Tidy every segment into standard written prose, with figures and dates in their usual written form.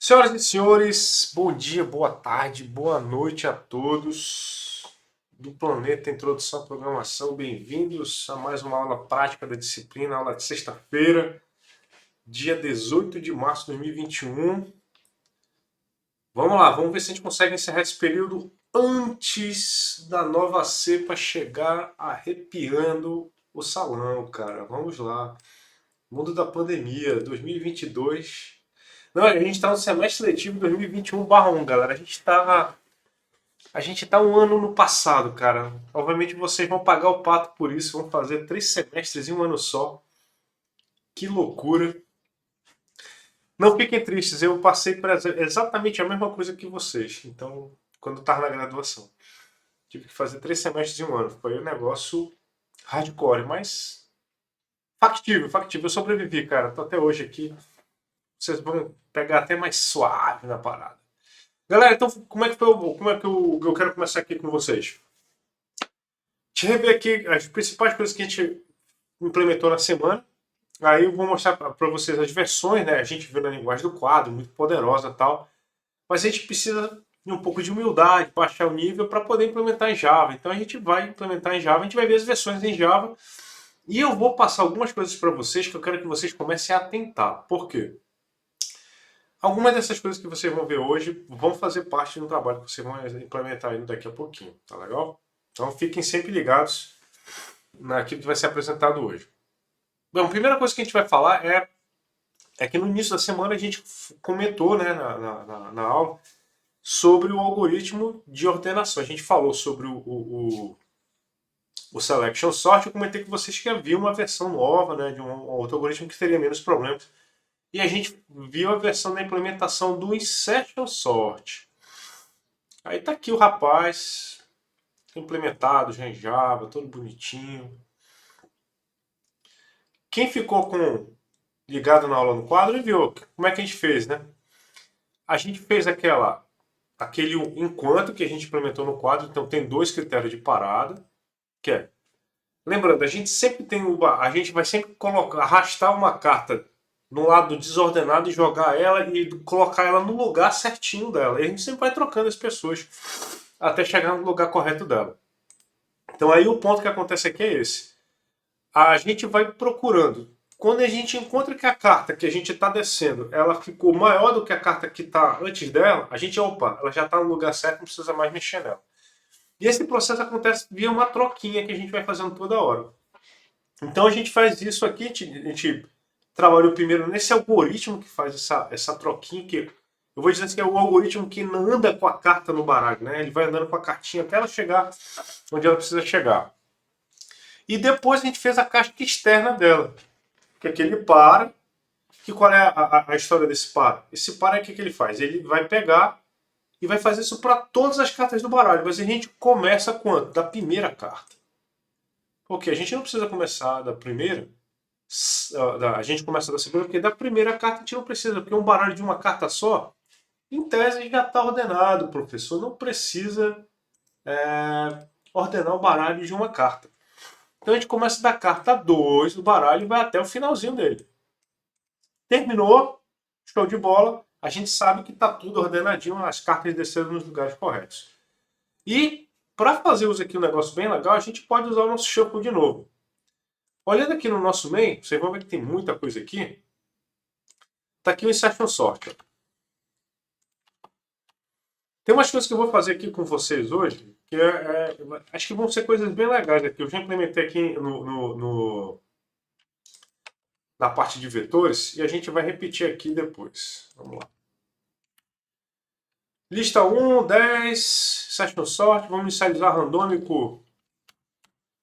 Senhoras e senhores, bom dia, boa tarde, boa noite a todos do Planeta Introdução à Programação. Bem-vindos a mais uma aula prática da disciplina, aula de sexta-feira, dia 18 de março de 2021. Vamos lá, vamos ver se a gente consegue encerrar esse período antes da nova cepa chegar arrepiando o salão, cara. Vamos lá. Mundo da pandemia, 2022. Não, a gente está no semestre letivo 2021/1, galera. A gente tá um ano no passado, cara. Obviamente vocês vão pagar o pato por isso, vão fazer 3 semestres em um ano só. Que loucura. Não fiquem tristes, eu passei por exatamente a mesma coisa que vocês. Então, quando eu estava na graduação, tive que fazer 3 semestres em um ano. Foi um negócio hardcore, mas factível, factível. Eu sobrevivi, cara. Tô até hoje aqui. Vocês vão pegar até mais suave na parada. Galera, então como é que foi como é que eu quero começar aqui com vocês? Deixa eu rever aqui as principais coisas que a gente implementou na semana. Aí eu vou mostrar para vocês as versões, né? A gente viu na linguagem do quadro, muito poderosa e tal. Mas a gente precisa de um pouco de humildade, baixar o nível para poder implementar em Java. Então a gente vai implementar em Java, a gente vai ver as versões em Java. E eu vou passar algumas coisas para vocês que eu quero que vocês comecem a atentar. Por quê? Algumas dessas coisas que vocês vão ver hoje vão fazer parte do trabalho que vocês vão implementar ainda daqui a pouquinho, tá legal? Então fiquem sempre ligados naquilo que vai ser apresentado hoje. Bom, a primeira coisa que a gente vai falar é que no início da semana a gente comentou, né, na aula sobre o algoritmo de ordenação. A gente falou sobre o Selection Sort. Eu comentei com vocês que havia uma versão nova, né, de um outro algoritmo que teria menos problemas. E a gente viu a versão da implementação do Insertion Sort. Aí tá aqui o rapaz, implementado já em Java, todo bonitinho. Quem ficou ligado na aula no quadro viu como é que a gente fez, né? A gente fez aquele enquanto que a gente implementou no quadro, então tem dois critérios de parada, que é, lembrando, a gente sempre a gente vai sempre arrastar uma carta no lado desordenado e jogar ela e colocar ela no lugar certinho dela. E a gente sempre vai trocando as pessoas até chegar no lugar correto dela. Então aí o ponto que acontece aqui é esse. A gente vai procurando. Quando a gente encontra que a carta que a gente está descendo, ela ficou maior do que a carta que está antes dela, a gente, opa, ela já está no lugar certo, não precisa mais mexer nela. E esse processo acontece via uma troquinha que a gente vai fazendo toda hora. Então a gente faz isso aqui, a gente trabalhou primeiro nesse algoritmo que faz essa troquinha, que eu vou dizer assim, que é o algoritmo que não anda com a carta no baralho, né? Ele vai andando com a cartinha até ela chegar onde ela precisa chegar. E depois a gente fez a casca externa dela, que é que ele para. Que qual é a história desse para? Esse para é o que ele faz? Ele vai pegar e vai fazer isso para todas as cartas do baralho, mas a gente começa quanto? Da primeira carta. Porque a gente não precisa começar da primeira, a gente começa da segunda, porque da primeira carta a gente não precisa, porque um baralho de uma carta só, em tese já está ordenado, o professor não precisa ordenar o baralho de uma carta. Então a gente começa da carta 2 do baralho e vai até o finalzinho dele. Terminou, show de bola, a gente sabe que está tudo ordenadinho, as cartas desceram nos lugares corretos. E para fazer uso aqui um negócio bem legal, a gente pode usar o nosso shuffle de novo. Olhando aqui no nosso main, vocês vão ver que tem muita coisa aqui. Está aqui o Insertion Sort. Tem umas coisas que eu vou fazer aqui com vocês hoje, que acho que vão ser coisas bem legais aqui. Eu já implementei aqui na parte de vetores e a gente vai repetir aqui depois. Vamos lá. Lista 1, 10, Session Sort, vamos inicializar randômico.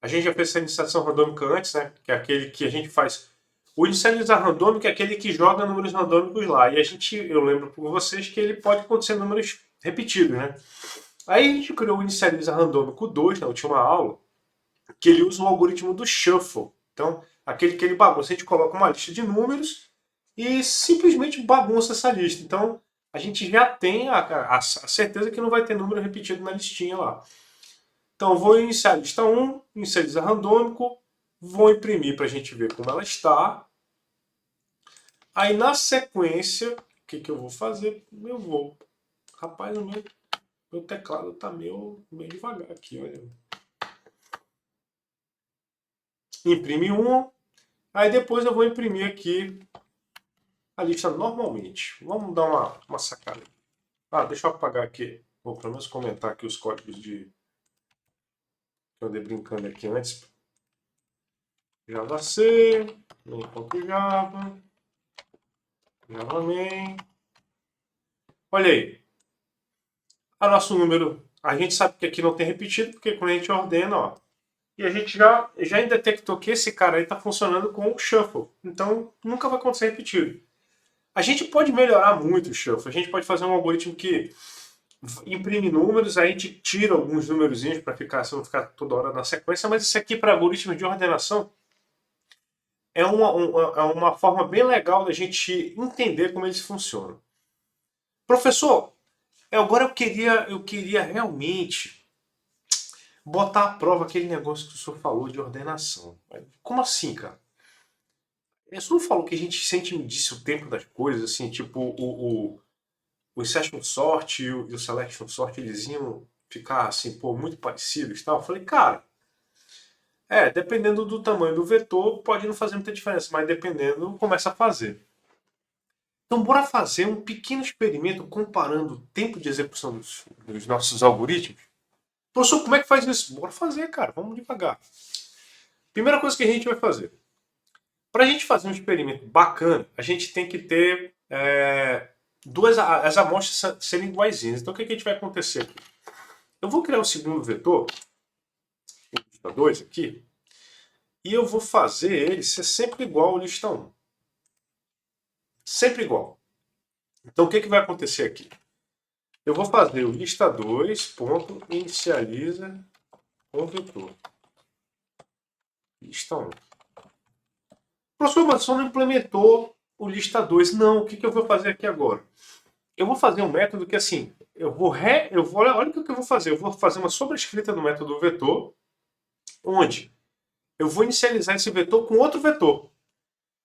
A gente já fez essa inicialização randômica antes, né? Que é aquele que a gente faz. O inicializar randômico é aquele que joga números randômicos lá. E eu lembro para vocês que ele pode acontecer números repetidos, né? Aí a gente criou o inicializa randômico 2 na última aula, que ele usa o algoritmo do shuffle. Então, aquele que ele bagunça, a gente coloca uma lista de números e simplesmente bagunça essa lista. Então, a gente já tem a certeza que não vai ter número repetido na listinha lá. Então, vou iniciar a lista 1, inicializar randômico, vou imprimir para a gente ver como ela está. Aí, na sequência, que eu vou fazer? Eu vou. Rapaz, o meu teclado tá meio devagar aqui, olha. Imprime um. Aí depois eu vou imprimir aqui a lista normalmente. Vamos dar uma sacada. Ah, deixa eu apagar aqui. Vou pelo menos comentar aqui os códigos de que eu andei brincando aqui antes. Java C, main.java, Java main. Olha aí. O nosso número, a gente sabe que aqui não tem repetido, porque quando a gente ordena, ó. E a gente já detectou que esse cara aí está funcionando com o shuffle. Então nunca vai acontecer repetido. A gente pode melhorar muito o shuffle. A gente pode fazer um algoritmo que imprime números, aí a gente tira alguns númerozinhos para ficar, se não ficar toda hora na sequência, mas isso aqui para algoritmos de ordenação é uma forma bem legal da gente entender como eles funcionam. Professor, agora eu queria realmente botar à prova aquele negócio que o senhor falou de ordenação. Como assim, cara? O senhor não falou que a gente sempre disse o tempo das coisas, assim, tipo, o insertion sort e o selection sort, eles iam ficar, assim, pô, muito parecidos e tal. Eu falei, cara, dependendo do tamanho do vetor, pode não fazer muita diferença, mas dependendo, começa a fazer. Então, bora fazer um pequeno experimento comparando o tempo de execução dos nossos algoritmos. Professor, como é que faz isso? Bora fazer, cara, vamos devagar. Primeira coisa que a gente vai fazer. Para a gente fazer um experimento bacana, a gente tem que ter as amostras serem iguaizinhas. Então, o que a gente vai acontecer aqui? Eu vou criar o segundo vetor, o lista 2 aqui, e eu vou fazer ele ser sempre igual ao lista 1. Sempre igual. Então, o que vai acontecer aqui? Eu vou fazer o lista 2 ponto inicializa com vetor. Lista 1. Professor, mas só não implementou o lista 2. Não, o que eu vou fazer aqui agora? Eu vou fazer um método que assim, olha o que eu vou fazer. Eu vou fazer uma sobrescrita do método vetor, onde eu vou inicializar esse vetor com outro vetor.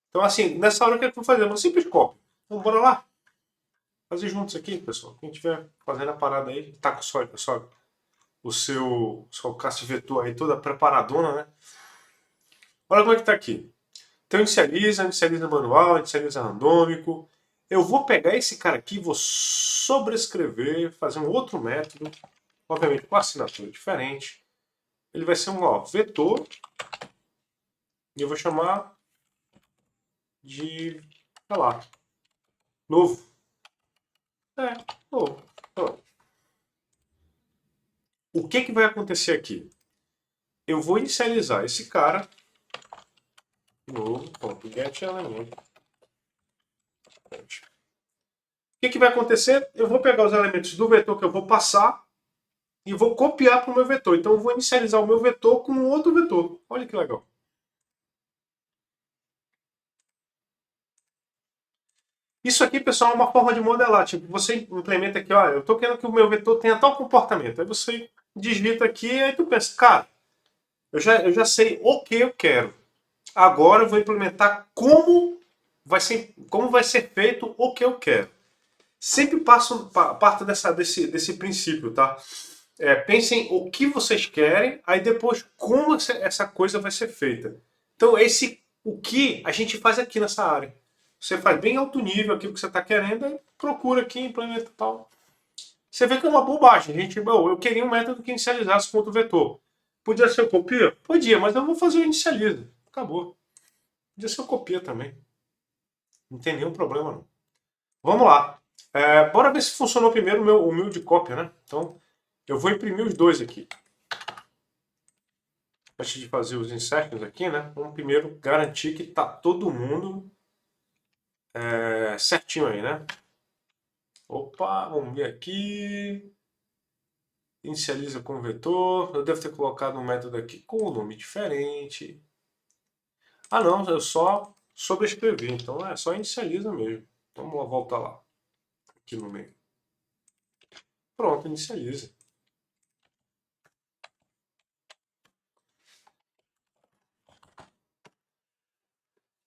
Então assim, nessa hora o que eu vou fazer? Uma simples cópia. Então bora lá. Fazer juntos aqui, pessoal. Quem estiver fazendo a parada aí, tá com o seu classe vetor aí toda preparadona, né? Olha como é que tá aqui. Então inicializa manual, inicializa randômico. Eu vou pegar esse cara aqui, vou sobrescrever, fazer um outro método, obviamente com assinatura diferente. Ele vai ser um vetor, e eu vou chamar de, sei lá, novo. Novo. Então, o que vai acontecer aqui? Eu vou inicializar esse cara, novo.getElement. O que vai acontecer? Eu vou pegar os elementos do vetor que eu vou passar e vou copiar para o meu vetor. Então eu vou inicializar o meu vetor com um outro vetor. Olha que legal. Isso aqui, pessoal, é uma forma de modelar. Tipo, você implementa aqui, ó, eu estou querendo que o meu vetor tenha tal comportamento. Aí você digita aqui e aí tu pensa, cara, eu já sei o que eu quero. Agora eu vou implementar como vai ser feito o que eu quero. Sempre parto desse princípio, tá? Pensem o que vocês querem, aí depois como essa coisa vai ser feita. Então, o que a gente faz aqui nessa área. Você faz bem alto nível aquilo que você está querendo, aí procura aqui, implementa tal. Você vê que é uma bobagem. Eu queria um método que inicializasse ponto vetor. Podia ser o copia? Podia, mas eu vou fazer o inicializa. Acabou. Podia ser o copia também. Não tem nenhum problema não. Vamos lá. Bora ver se funcionou primeiro o meu de cópia, né? Então, eu vou imprimir os dois aqui. Antes de fazer os insertions aqui, né? Vamos primeiro garantir que tá todo mundo certinho aí, né? Opa, vamos ver aqui. Inicializa com vetor. Eu devo ter colocado um método aqui com um nome diferente. Ah não, eu só sobrescrevi, então é só inicializa mesmo. Então vamos voltar lá. Aqui no meio. Pronto, inicializa.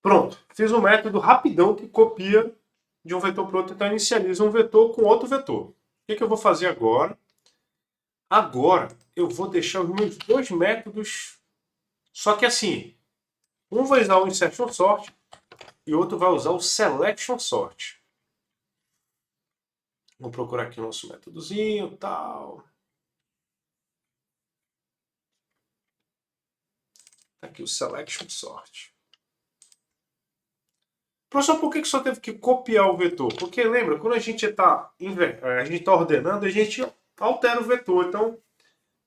Pronto, fiz um método rapidão que copia de um vetor para o outro, então inicializa um vetor com outro vetor. O que eu vou fazer agora? Agora eu vou deixar os meus dois métodos, só que assim, um vai usar o insertion sort e o outro vai usar o selection sort. Vou procurar aqui o nosso métodozinho, tal. Tá aqui o selection sort. Professor, por que que só teve que copiar o vetor? Porque lembra, quando a gente está ordenando, a gente altera o vetor. Então,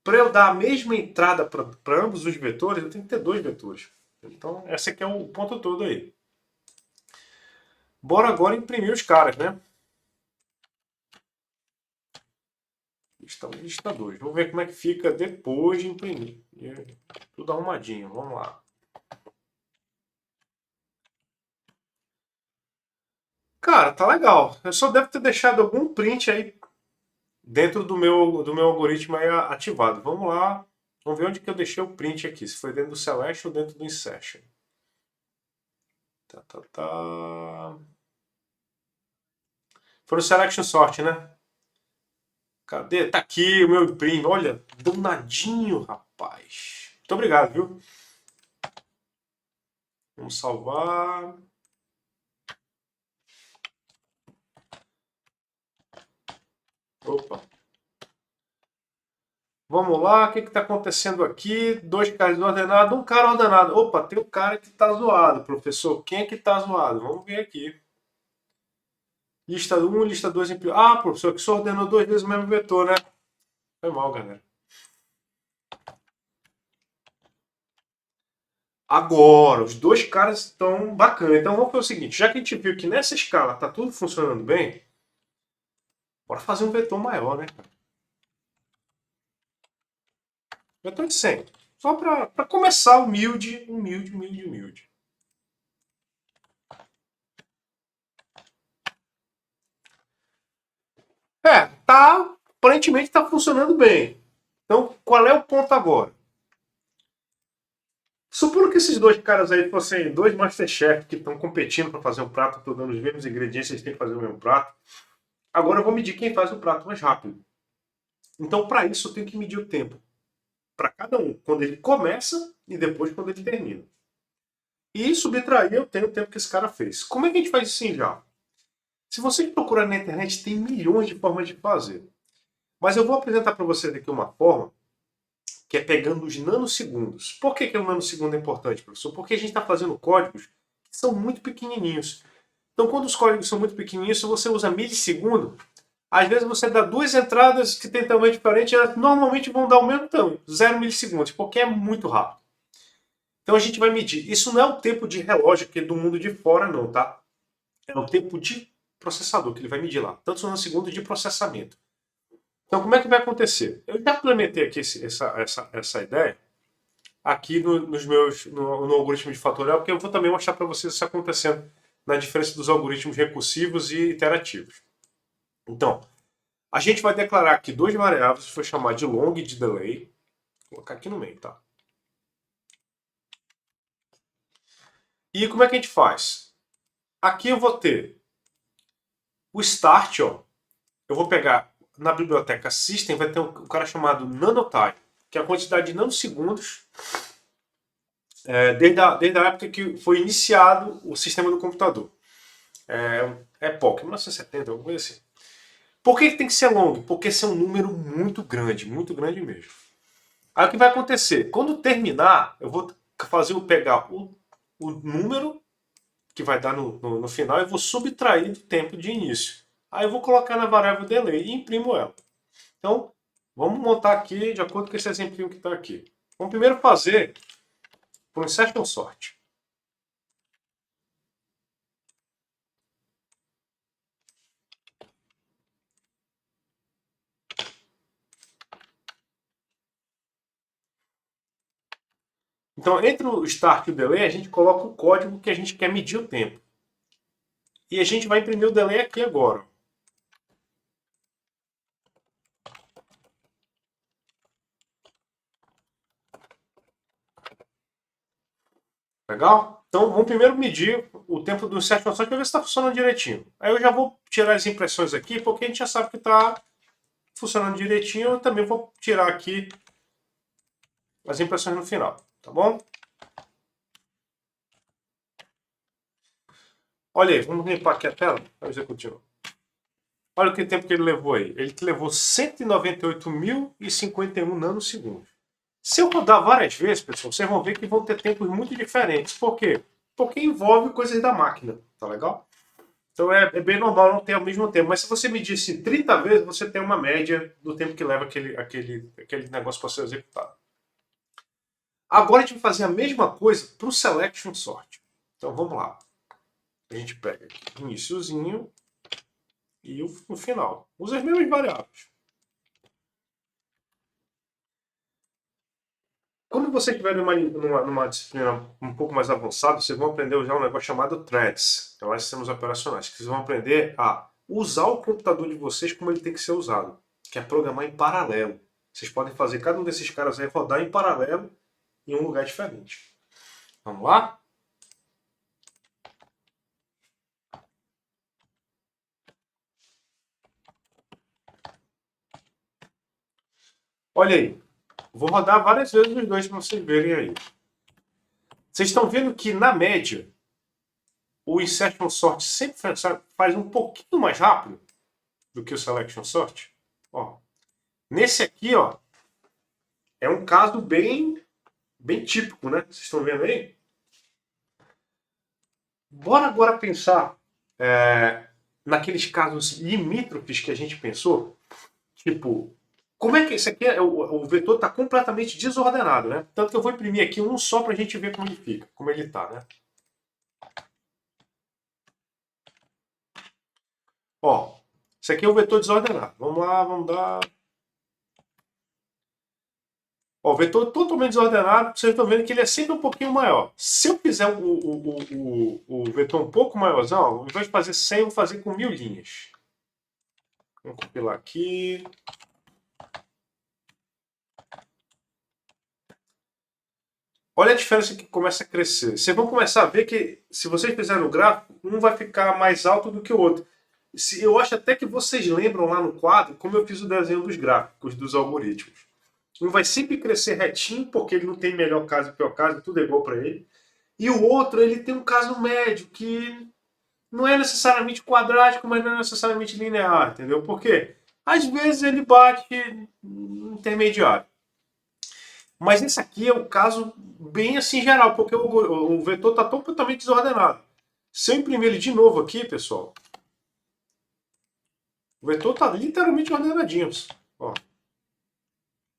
para eu dar a mesma entrada para ambos os vetores, eu tenho que ter dois vetores. Então, esse aqui é o ponto todo aí. Bora agora imprimir os caras, né? Lista 1 e lista 2. Vamos ver como é que fica depois de imprimir. Tudo arrumadinho. Vamos lá. Cara, tá legal. Eu só devo ter deixado algum print aí dentro do meu algoritmo aí ativado. Vamos lá. Vamos ver onde que eu deixei o print aqui. Se foi dentro do Select ou dentro do Insertion. Tá. Foi no Selection Sort, né? Cadê? Tá aqui o meu print. Olha, danadinho, rapaz. Muito obrigado, viu? Vamos salvar. Opa. Vamos lá, o que está acontecendo aqui? Dois caras ordenados, um cara ordenado. Opa, tem um cara que está zoado, professor. Quem é que está zoado? Vamos ver aqui. Lista 1, lista 2 em primeiro. Ah, professor, que só ordenou duas vezes o mesmo vetor, né? Foi mal, galera. Agora, os dois caras estão bacanas. Então vamos fazer o seguinte: já que a gente viu que nessa escala está tudo funcionando bem, bora fazer um vetor maior, né? Vetor de 100. Só para começar humilde, humilde, humilde, humilde. Aparentemente está funcionando bem. Então, qual é o ponto agora? Supondo que esses dois caras aí fossem dois Masterchef que estão competindo para fazer um prato, estou dando os mesmos ingredientes, eles têm que fazer o mesmo prato. Agora eu vou medir quem faz o prato mais rápido. Então, para isso, eu tenho que medir o tempo para cada um, quando ele começa e depois quando ele termina. E subtrair, eu tenho o tempo que esse cara fez. Como é que a gente faz isso em Java? Se você procurar na internet, tem milhões de formas de fazer. Mas eu vou apresentar para vocês aqui uma forma que é pegando os nanosegundos. Por que o nanosegundo é importante, professor? Porque a gente está fazendo códigos que são muito pequenininhos. Então, quando os códigos são muito pequenininhos, se você usa milissegundo, às vezes você dá duas entradas que têm tamanho diferente, elas normalmente vão dar o mesmo tamanho, 0 milissegundos, porque é muito rápido. Então a gente vai medir. Isso não é o tempo de relógio que é do mundo de fora, não, tá? É o tempo de processador que ele vai medir lá, tantos nanosegundos de processamento. Então, como é que vai acontecer? Eu já implementei aqui essa ideia aqui no algoritmo de fatorial, porque eu vou também mostrar para vocês isso acontecendo na diferença dos algoritmos recursivos e iterativos. Então, a gente vai declarar aqui duas variáveis, que vou chamar de long e de delay. Vou colocar aqui no meio, tá? E como é que a gente faz? Aqui eu vou ter o start, ó. Eu vou pegar na biblioteca system, vai ter um cara chamado nanotime, que é a quantidade de nanosegundos desde a época que foi iniciado o sistema do computador. Época, 1970, alguma coisa assim. Por que tem que ser longo? Porque esse é um número muito grande mesmo. Aí o que vai acontecer? Quando terminar, eu vou pegar o número que vai dar no final e vou subtrair do tempo de início. Aí eu vou colocar na variável delay e imprimo ela. Então, vamos montar aqui de acordo com esse exemplinho que está aqui. Vamos primeiro fazer por insertion sort. Então, entre o start e o delay, a gente coloca o código que a gente quer medir o tempo. E a gente vai imprimir o delay aqui agora. Legal? Então, vamos primeiro medir o tempo do insert sort para ver se está funcionando direitinho. Aí eu já vou tirar as impressões aqui, porque a gente já sabe que está funcionando direitinho. Eu também vou tirar aqui as impressões no final, tá bom? Olha aí, vamos limpar aqui a tela para executivo. Olha o que tempo que ele levou aí. Ele levou 198.051 nanosegundos. Se eu rodar várias vezes, pessoal, vocês vão ver que vão ter tempos muito diferentes. Por quê? Porque envolve coisas da máquina, tá legal? Então é bem normal não ter ao mesmo tempo. Mas se você medisse 30 vezes, você tem uma média do tempo que leva aquele negócio para ser executado. Agora a gente vai fazer a mesma coisa para o selection sort. Então vamos lá. A gente pega aqui o iniciozinho e o final. Usa as mesmas variáveis. Quando você estiver numa disciplina um pouco mais avançada, vocês vão aprender a usar um negócio chamado threads, que são sistemas operacionais, que vocês vão aprender a usar o computador de vocês como ele tem que ser usado, que é programar em paralelo. Vocês podem fazer cada um desses caras aí rodar em paralelo em um lugar diferente. Vamos lá? Olha aí. Vou rodar várias vezes os dois para vocês verem aí. Vocês estão vendo que, na média, o insertion sort sempre faz um pouquinho mais rápido do que o selection sort? Ó, nesse aqui, ó, é um caso bem típico, né? Vocês estão vendo aí? Bora agora pensar naqueles casos limítrofes que a gente pensou. Tipo, como é que esse aqui, o vetor está completamente desordenado, né? Tanto que eu vou imprimir aqui um só para a gente ver como ele fica, como ele está, né? Ó, esse aqui é o vetor desordenado. Vamos lá, vamos dar... Ó, o vetor totalmente desordenado, vocês estão vendo que ele é sempre um pouquinho maior. Se eu fizer o vetor um pouco maiorzão, ao invés de fazer 100, eu vou fazer com 1000 linhas. Vamos compilar aqui. Olha a diferença que começa a crescer. Vocês vão começar a ver que, se vocês fizerem o gráfico, um vai ficar mais alto do que o outro. Eu acho até que vocês lembram lá no quadro como eu fiz o desenho dos gráficos, dos algoritmos. Um vai sempre crescer retinho, porque ele não tem melhor caso e pior caso, tudo é igual para ele. E o outro, ele tem um caso médio, que não é necessariamente quadrático, mas não é necessariamente linear, entendeu? Por quê? Às vezes ele bate intermediário. Mas esse aqui é o caso bem assim geral, porque o vetor está totalmente desordenado. Se eu imprimir ele de novo aqui, pessoal, o vetor está literalmente ordenadinho. Ó.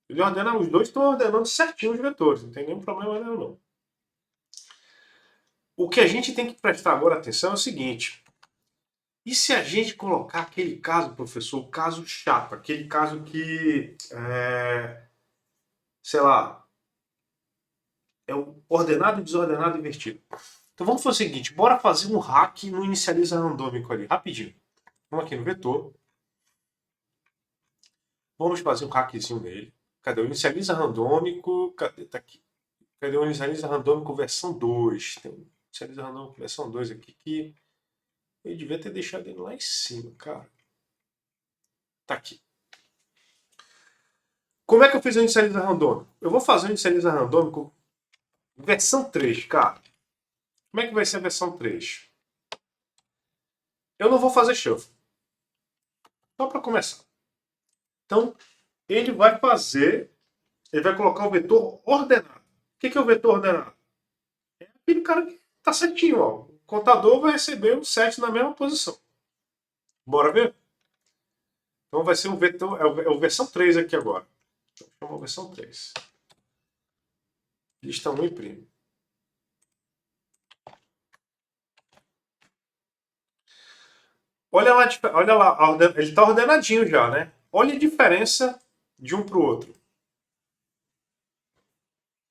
Ele ordena, os dois estão ordenando certinho os vetores, não tem nenhum problema nenhum não. O que a gente tem que prestar agora atenção é o seguinte: e se a gente colocar aquele caso, professor, o caso chato, aquele caso que, sei lá, é o ordenado, desordenado, invertido. Então vamos fazer o seguinte, bora fazer um hack no inicializa randômico ali, rapidinho. Vamos aqui no vetor. Vamos fazer um hackzinho nele. Cadê o inicializa randômico? Cadê? Tá aqui. Cadê o inicializa randômico versão 2? Tem o inicializa randômico versão 2 aqui que eu devia ter deixado ele lá em cima, cara. Tá aqui. Como é que eu fiz o inicializa randômico? Eu vou fazer o inicializa randômico versão 3, cara. Como é que vai ser a versão 3? Eu não vou fazer shuffle. Só para começar. Então, ele vai colocar o vetor ordenado. O que é o vetor ordenado? É aquele cara que está certinho, ó. O contador vai receber o 7 na mesma posição. Bora ver? Então vai ser o vetor, é o versão 3 aqui agora. Então, chama a versão 3. Lista 1 imprime. Olha lá, ele está ordenadinho já, né? Olha a diferença de um para o outro.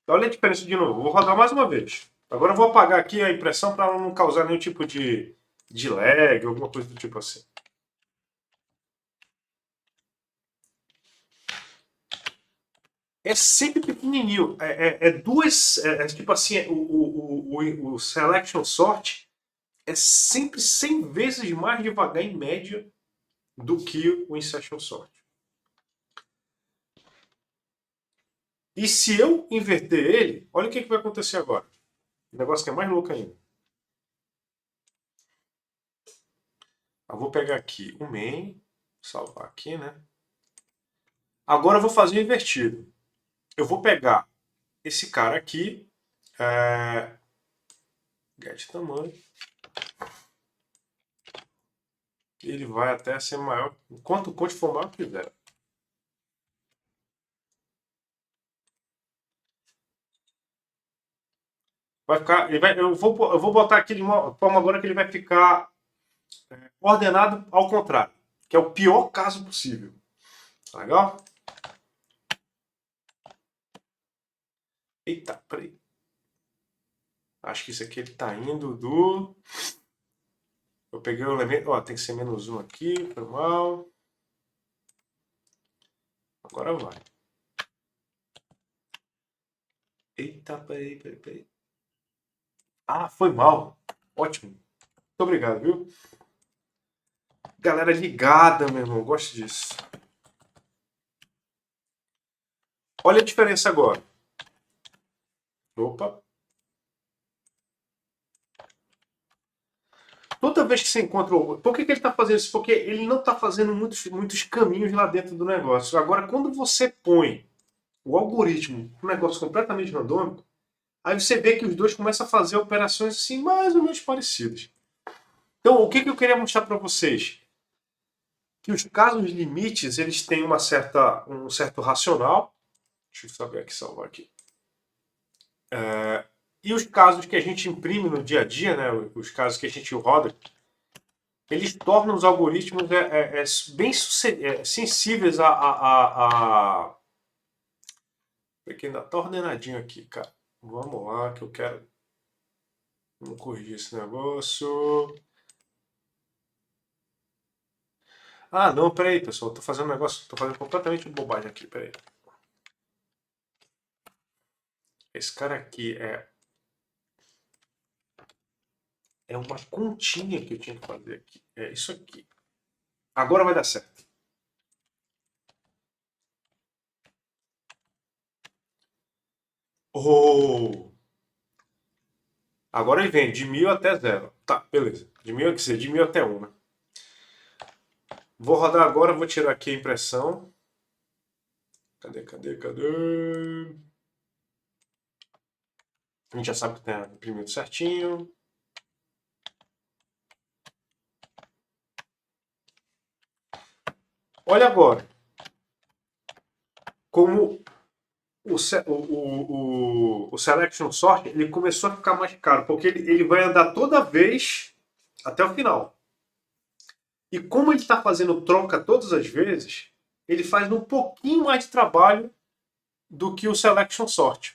Olha a diferença de novo. Vou rodar mais uma vez. Agora eu vou apagar aqui a impressão para não causar nenhum tipo de lag, alguma coisa do tipo assim. É sempre pequenininho. Tipo assim, o o selection sort é sempre 100 vezes mais devagar em média do que o insertion sort. E se eu inverter ele, olha o que vai acontecer agora. O negócio que é mais louco ainda. Eu vou pegar aqui o main, salvar aqui, né? Agora eu vou fazer o invertido. Eu vou pegar esse cara aqui, get tamanho, ele vai até ser maior, quanto for maior que zero. Vai ficar, eu vou botar aqui de uma forma agora que ele vai ficar ordenado ao contrário, que é o pior caso possível. Legal? Eita, peraí. Acho que isso aqui ele tá indo do... Eu peguei o elemento... Ó, tem que ser menos 1 aqui, foi mal. Agora vai. Eita, peraí. Ah, foi mal. Ótimo. Muito obrigado, viu? Galera ligada, meu irmão. Gosto disso. Olha a diferença agora. Opa. Toda vez que você encontra o... Por que ele está fazendo isso? Porque ele não está fazendo muitos caminhos lá dentro do negócio. Agora, quando você põe o algoritmo um negócio completamente randômico, aí você vê que os dois começam a fazer operações assim, mais ou menos parecidas. Então, o que eu queria mostrar para vocês? Que os casos limites, eles têm um certo racional. Deixa eu saber aqui, salvar aqui. E os casos que a gente imprime no dia a dia, né, os casos que a gente roda, eles tornam os algoritmos bem sensíveis a... Porque ainda tá ordenadinho aqui, cara. Vamos lá, que eu quero... Vamos corrigir esse negócio. Ah, não, peraí, pessoal. Tô fazendo um negócio... Tô fazendo completamente bobagem aqui, peraí. Esse cara aqui é uma continha que eu tinha que fazer aqui. É isso aqui. Agora vai dar certo. Oh! Agora ele vem de 1000 até 0. Tá, beleza. De 1000, quer dizer, de 1000 até 1, né? Vou rodar agora, vou tirar aqui a impressão. Cadê? A gente já sabe que tem imprimido certinho. Olha agora como o selection sort ele começou a ficar mais caro, porque ele vai andar toda vez até o final. E como ele está fazendo troca todas as vezes, ele faz um pouquinho mais de trabalho do que o selection sort.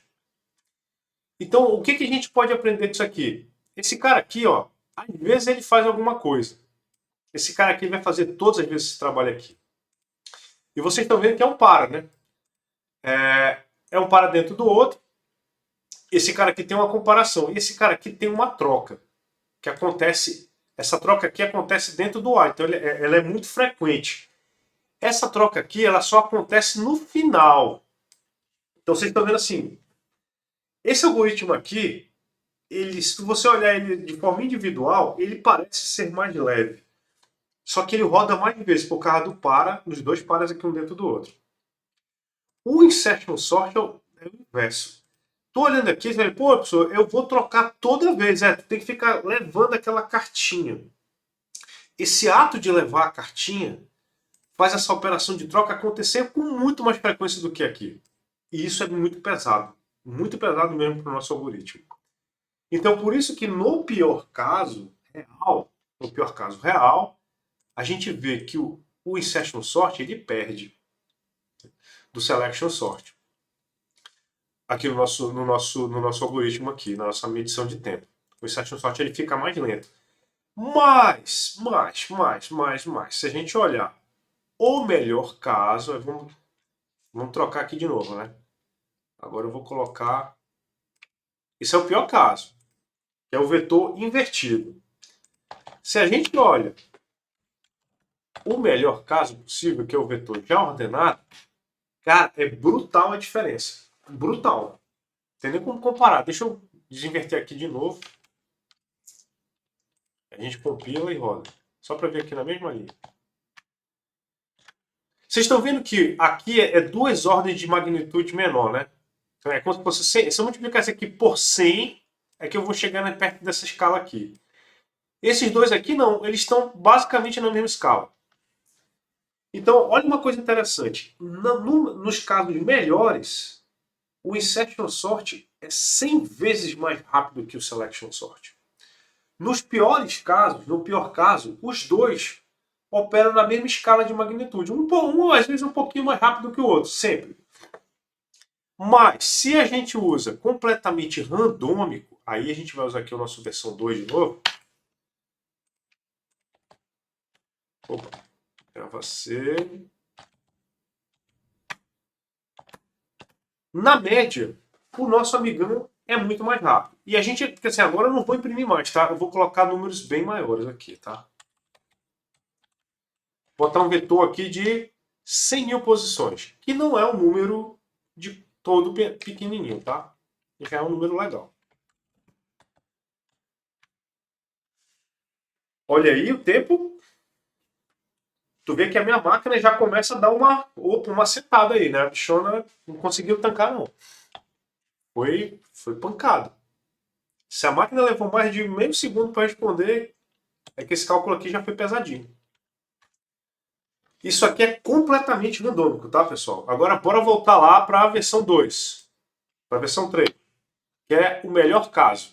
Então, o que a gente pode aprender disso aqui? Esse cara aqui, ó, às vezes ele faz alguma coisa. Esse cara aqui vai fazer todas as vezes esse trabalho aqui. E vocês estão vendo que é um para, né? É um para dentro do outro. Esse cara aqui tem uma comparação. E esse cara aqui tem uma troca. Que acontece... Essa troca aqui acontece dentro do ar. Então ela é muito frequente. Essa troca aqui, ela só acontece no final. Então vocês estão vendo assim. Esse algoritmo aqui, se você olhar ele de forma individual, ele parece ser mais leve. Só que ele roda mais vezes por causa do para, nos dois paras aqui um dentro do outro. O insertion sort é o inverso. Tô olhando aqui e falei, pô, professor, eu vou trocar toda vez. Tu tem que ficar levando aquela cartinha. Esse ato de levar a cartinha faz essa operação de troca acontecer com muito mais frequência do que aqui. E isso é muito pesado. Muito pesado mesmo para o nosso algoritmo. Então, por isso que no pior caso real, a gente vê que o insertion sort ele perde do selection sort. Aqui no nosso algoritmo aqui, na nossa medição de tempo. O insertion sort ele fica mais lento. Mas, se a gente olhar o melhor caso, vamos trocar aqui de novo, né? Agora eu vou colocar... Esse é o pior caso. que é o vetor invertido. Se a gente olha o melhor caso possível, que é o vetor já ordenado, cara, é brutal a diferença. Brutal. Não tem nem como comparar. Deixa eu desinverter aqui de novo. A gente compila e roda. Só para ver aqui na mesma linha. Vocês estão vendo que aqui é duas ordens de magnitude menor, né? Então é como se fosse 100. Se eu multiplicar isso aqui por 100, é que eu vou chegar perto dessa escala aqui. Esses dois aqui não, eles estão basicamente na mesma escala. Então, olha uma coisa interessante. Nos casos melhores, o insertion sort é 100 vezes mais rápido que o selection sort. Nos piores casos, no pior caso, os dois operam na mesma escala de magnitude. Um às vezes um pouquinho mais rápido que o outro, sempre. Mas, se a gente usa completamente randômico, aí a gente vai usar aqui a nossa versão 2 de novo. Opa, grava C. Na média, o nosso amigão é muito mais rápido. E a gente, porque assim, agora eu não vou imprimir mais, tá? Eu vou colocar números bem maiores aqui, tá? Vou botar um vetor aqui de 100 mil posições, que não é um número de todo pequenininho, tá? Já é um número legal. Olha aí o tempo. Tu vê que a minha máquina já começa a dar uma setada aí, né? A bichona não conseguiu tancar, não. Foi pancado. Se a máquina levou mais de meio segundo para responder, é que esse cálculo aqui já foi pesadinho. Isso aqui é completamente randômico, tá, pessoal? Agora, bora voltar lá para a versão 2. Para a versão 3, que é o melhor caso.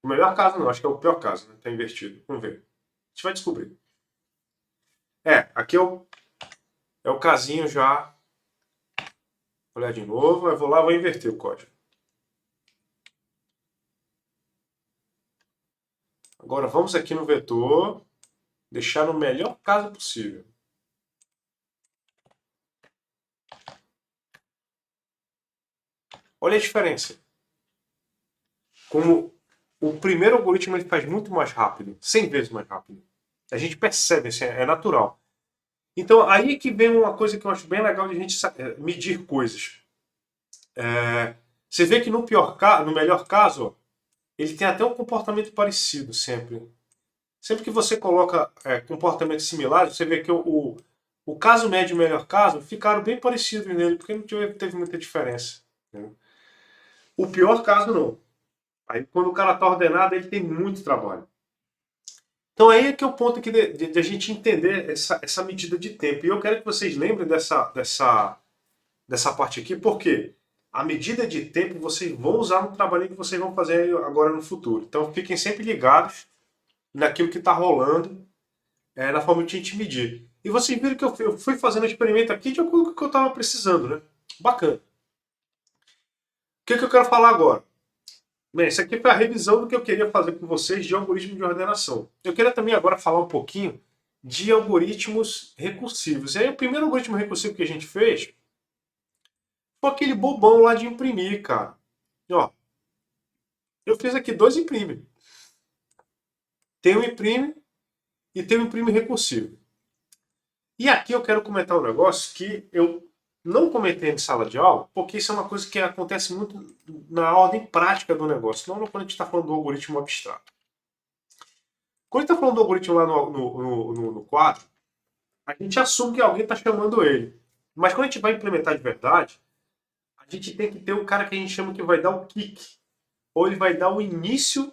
O melhor caso não, acho que é o pior caso, né? Tá invertido. Vamos ver. A gente vai descobrir. Aqui é o casinho já. Vou olhar de novo, eu vou lá e vou inverter o código. Agora vamos aqui no vetor, deixar no melhor caso possível. Olha a diferença. Como o primeiro algoritmo ele faz muito mais rápido, 100 vezes mais rápido. A gente percebe, assim, é natural. Então aí que vem uma coisa que eu acho bem legal de a gente medir coisas. Você vê que no melhor caso, ó, ele tem até um comportamento parecido sempre. Sempre que você coloca comportamentos similares, você vê que o caso médio e o melhor caso ficaram bem parecidos nele, porque não teve muita diferença. Né? O pior caso não. Aí quando o cara está ordenado, ele tem muito trabalho. Então aí é que é o ponto aqui de a gente entender essa medida de tempo. E eu quero que vocês lembrem dessa parte aqui, porque a medida de tempo vocês vão usar no trabalho que vocês vão fazer agora no futuro. Então fiquem sempre ligados naquilo que está rolando, na forma de a gente medir. E vocês viram que eu fui fazendo experimento aqui de acordo com o que eu estava precisando, né? Bacana. O que eu quero falar agora? Bem, isso aqui foi a revisão do que eu queria fazer com vocês de algoritmo de ordenação. Eu queria também agora falar um pouquinho de algoritmos recursivos. E aí o primeiro algoritmo recursivo que a gente fez foi aquele bobão lá de imprimir, cara. E, ó, eu fiz aqui dois imprime. Tem um imprime e tem um imprime recursivo. E aqui eu quero comentar um negócio que eu não comentei em sala de aula, porque isso é uma coisa que acontece muito na ordem prática do negócio, não quando a gente está falando do algoritmo abstrato. Quando a gente está falando do algoritmo lá no quadro, a gente assume que alguém está chamando ele. Mas quando a gente vai implementar de verdade, a gente tem que ter um cara que a gente chama que vai dar o kick. Ou ele vai dar o início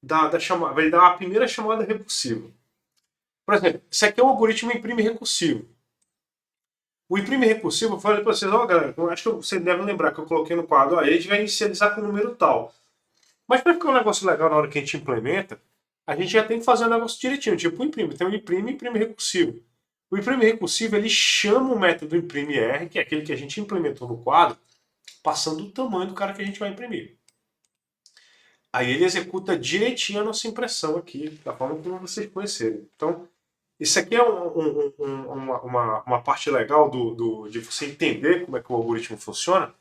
da chamada, vai dar a primeira chamada recursiva. Por exemplo, isso aqui é um algoritmo imprime recursivo. O imprime recursivo, eu falei para vocês, ó, galera, acho que você deve lembrar que eu coloquei no quadro, ó, a gente vai inicializar com o número tal. Mas para ficar um negócio legal na hora que a gente implementa, a gente já tem que fazer um negócio direitinho, tipo o imprime. Tem o imprime e imprime recursivo. O imprime recursivo, ele chama o método imprime R, que é aquele que a gente implementou no quadro, passando o tamanho do cara que a gente vai imprimir. Aí ele executa direitinho a nossa impressão aqui, da forma como vocês conhecerem. Então, isso aqui é uma parte legal de você entender como é que o algoritmo funciona,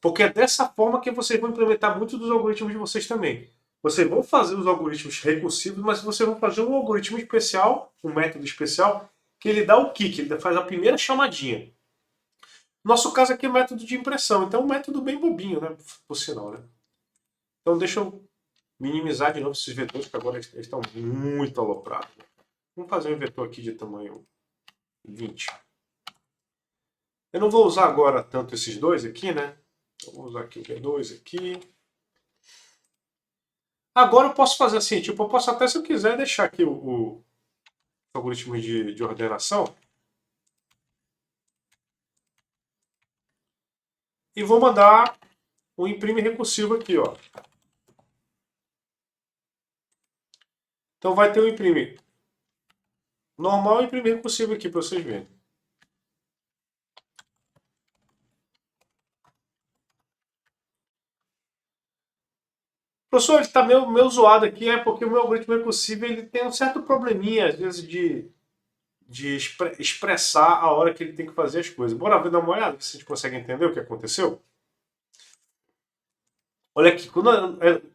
Porque é dessa forma que vocês vão implementar muitos dos algoritmos de vocês também. Vocês vão fazer os algoritmos recursivos, mas vocês vão fazer um algoritmo especial, um método especial, que ele dá o kick, ele faz a primeira chamadinha. Nosso caso aqui é método de impressão, então é um método bem bobinho, né? Por sinal, né? Então deixa eu minimizar de novo esses vetores, que agora eles estão muito aloprados. Vamos fazer um vetor aqui de tamanho 20. Eu não vou usar agora tanto esses dois aqui, né? Eu vou usar aqui o V2 aqui. Agora eu posso fazer assim, tipo, eu posso até, se eu quiser, deixar aqui o algoritmo de ordenação. E vou mandar o imprime recursivo aqui, ó. Então vai ter o imprime normal e imprime recursivo aqui para vocês verem. Professor, ele está meio zoado aqui, é porque o meu algoritmo recursivo ele tem um certo probleminha, às vezes, de expressar a hora que ele tem que fazer as coisas. Bora ver, dar uma olhada, ver se a gente consegue entender o que aconteceu? Olha aqui, quando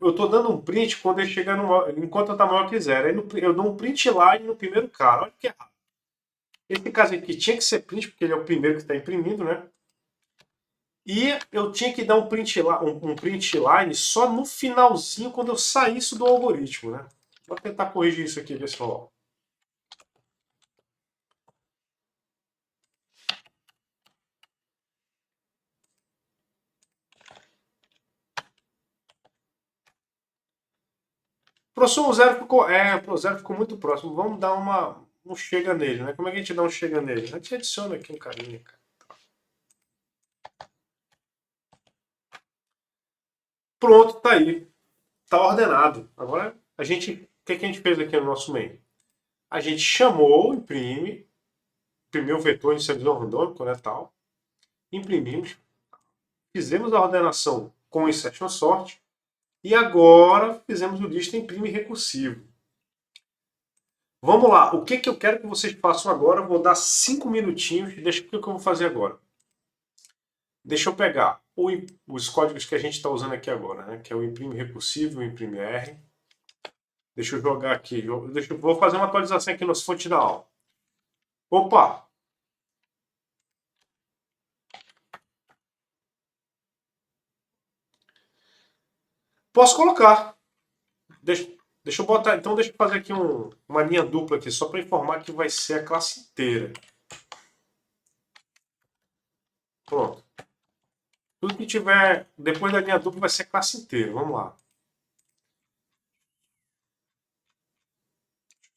eu estou dando um print quando ele chega enquanto está maior que zero. Aí eu dou um print line no primeiro cara. Olha que errado. Esse caso aqui tinha que ser print, porque ele é o primeiro que está imprimindo, né? E eu tinha que dar um print line só no finalzinho, quando eu saísse do algoritmo, né? Vou tentar corrigir isso aqui, ver se rola. Professor, o zero ficou muito próximo. Vamos dar um chega nele, né? Como é que a gente dá um chega nele? A gente adiciona aqui um carinha, cara. Pronto, tá aí. Tá ordenado. Agora, o que a gente fez aqui no nosso main? A gente chamou o imprimiu o vetor inicializador randômico, né, tal. Imprimimos, fizemos a ordenação com insertion sort e agora fizemos o lista imprime recursivo. Vamos lá, o que eu quero que vocês façam agora? Eu vou dar 5 minutinhos. Deixa o que eu vou fazer agora. Deixa eu pegar os códigos que a gente está usando aqui agora, né? Que é o imprime recursivo, o imprime R. Deixa eu jogar aqui. Vou fazer uma atualização aqui nas fontes da aula. Opa! Posso colocar. Deixa eu botar. Então deixa eu fazer aqui uma linha dupla aqui, só para informar que vai ser a classe inteira. Pronto. Tudo que tiver depois da linha dupla vai ser a classe inteira. Vamos lá.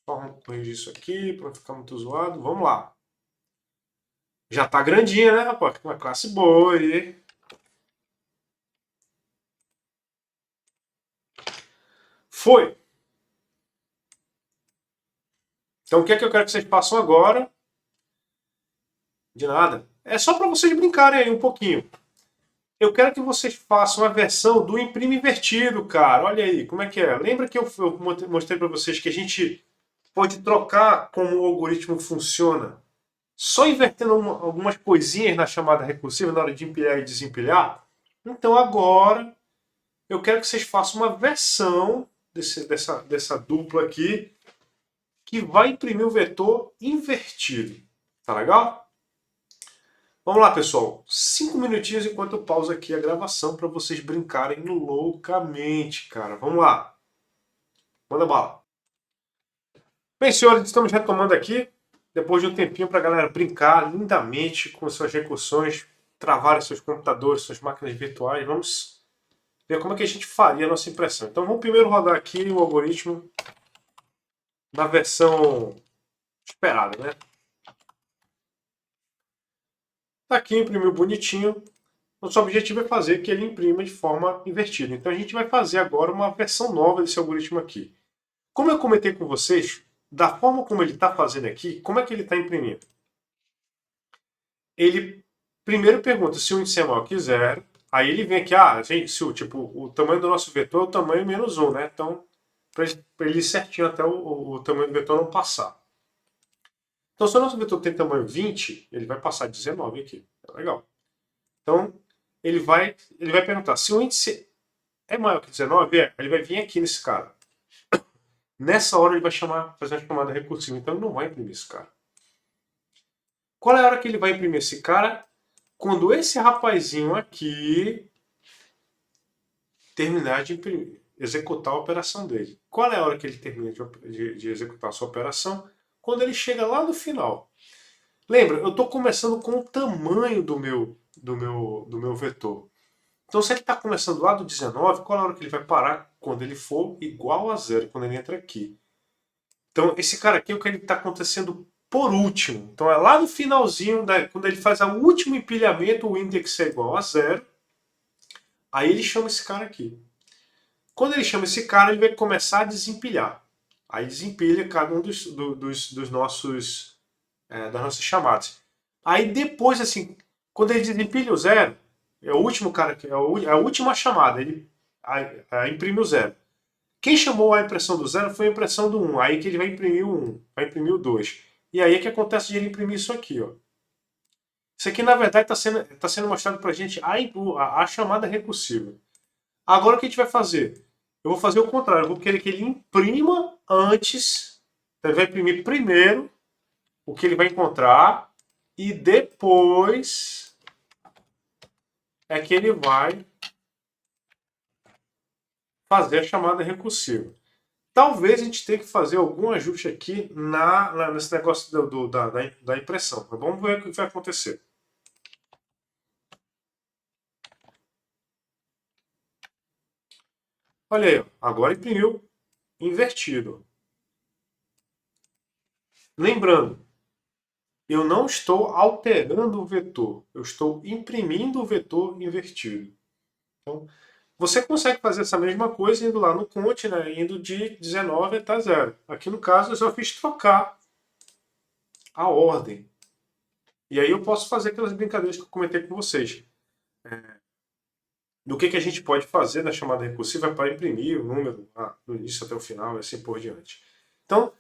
Vamos corrigir isso aqui para não ficar muito zoado. Vamos lá. Já tá grandinha, né, rapaz? Uma classe boa aí. Foi. Então o que é que eu quero que vocês façam agora? De nada. É só para vocês brincarem aí um pouquinho. Eu quero que vocês façam a versão do imprime invertido, cara. Olha aí, como é que é? Lembra que eu mostrei para vocês que a gente pode trocar como o algoritmo funciona? Só invertendo algumas coisinhas na chamada recursiva na hora de empilhar e desempilhar? Então agora eu quero que vocês façam uma versão dessa dupla aqui que vai imprimir o vetor invertido. Tá legal? Vamos lá, pessoal. 5 minutinhos enquanto eu pauso aqui a gravação para vocês brincarem loucamente, cara. Vamos lá. Manda bala. Bem, senhores, estamos retomando aqui. Depois de um tempinho para a galera brincar lindamente com suas recursões, travar seus computadores, suas máquinas virtuais. Vamos ver como é que a gente faria a nossa impressão. Então vamos primeiro rodar aqui o algoritmo na versão esperada, né? Tá aqui, imprimiu bonitinho. Nosso objetivo é fazer que ele imprima de forma invertida. Então a gente vai fazer agora uma versão nova desse algoritmo aqui. Como eu comentei com vocês, da forma como ele está fazendo aqui, como é que ele está imprimindo? Ele primeiro pergunta se o índice é maior que zero, aí ele vem aqui, gente, se o tamanho do nosso vetor é o tamanho menos 1, né? Então, para ele ir certinho até o tamanho do vetor não passar. Então, se o nosso vetor tem tamanho 20, ele vai passar 19 aqui. É legal. Então, ele vai perguntar se o índice é maior que 19, ele vai vir aqui nesse cara. Nessa hora ele vai fazer uma chamada recursiva, então ele não vai imprimir esse cara. Qual é a hora que ele vai imprimir esse cara? Quando esse rapazinho aqui terminar de executar a operação dele. Qual é a hora que ele termina de executar a sua operação? Quando ele chega lá no final. Lembra, eu estou começando com o tamanho do meu vetor. Então, se ele está começando lá do 19, qual é a hora que ele vai parar? Quando ele for igual a zero, quando ele entra aqui. Então, esse cara aqui é o que ele está acontecendo por último. Então, é lá no finalzinho, quando ele faz o último empilhamento, o index é igual a zero. Aí ele chama esse cara aqui. Quando ele chama esse cara, ele vai começar a desempilhar. Aí desempilha cada um dos nossos das nossas chamadas. Aí depois, assim, quando ele desempilha o zero, é o último cara, é a última chamada, ele imprime o zero. Quem chamou a impressão do zero foi a impressão do 1. Aí que ele vai imprimir o 1, vai imprimir o 2. E aí é que acontece de ele imprimir isso aqui, ó. Isso aqui, na verdade, está sendo mostrado para a gente a chamada recursiva. Agora o que a gente vai fazer? Eu vou fazer o contrário. Eu vou querer que ele imprima antes. Então, ele vai imprimir primeiro o que ele vai encontrar e depois é que ele vai fazer a chamada recursiva. Talvez a gente tenha que fazer algum ajuste aqui nesse negócio da impressão. Mas vamos ver o que vai acontecer. Olha aí, agora imprimiu invertido. Lembrando, eu não estou alterando o vetor, eu estou imprimindo o vetor invertido. Então, você consegue fazer essa mesma coisa indo lá no Conte, né, indo de 19 até 0. Aqui no caso eu só fiz trocar a ordem. E aí eu posso fazer aquelas brincadeiras que eu comentei com vocês. Do que a gente pode fazer na chamada recursiva para imprimir o número do início até o final e assim por diante. Então,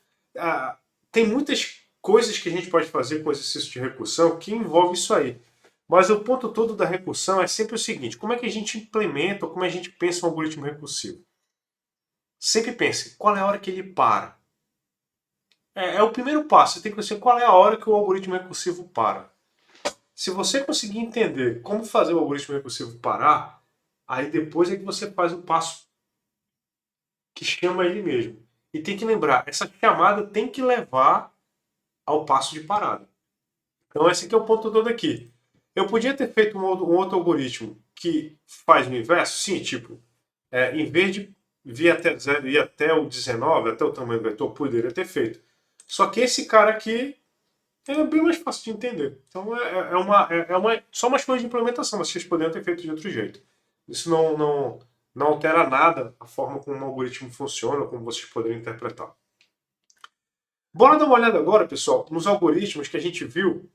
tem muitas coisas que a gente pode fazer com o exercício de recursão que envolve isso aí. Mas o ponto todo da recursão é sempre o seguinte: como é que a gente implementa ou como a gente pensa um algoritmo recursivo? Sempre pense, qual é a hora que ele para? É o primeiro passo, você tem que conhecer qual é a hora que o algoritmo recursivo para. Se você conseguir entender como fazer o algoritmo recursivo parar, aí depois é que você faz o passo que chama ele mesmo. E tem que lembrar, essa chamada tem que levar ao passo de parada. Então esse aqui é o ponto todo aqui. Eu podia ter feito um outro algoritmo que faz o inverso? Sim, tipo, em vez de vir até 0 e até o 19, até o tamanho do vetor, poderia ter feito. Só que esse cara aqui é bem mais fácil de entender. Então só umas coisas de implementação, mas vocês poderiam ter feito de outro jeito. Isso não altera nada a forma como o algoritmo funciona, como vocês poderiam interpretar. Bora dar uma olhada agora, pessoal, nos algoritmos que a gente viu,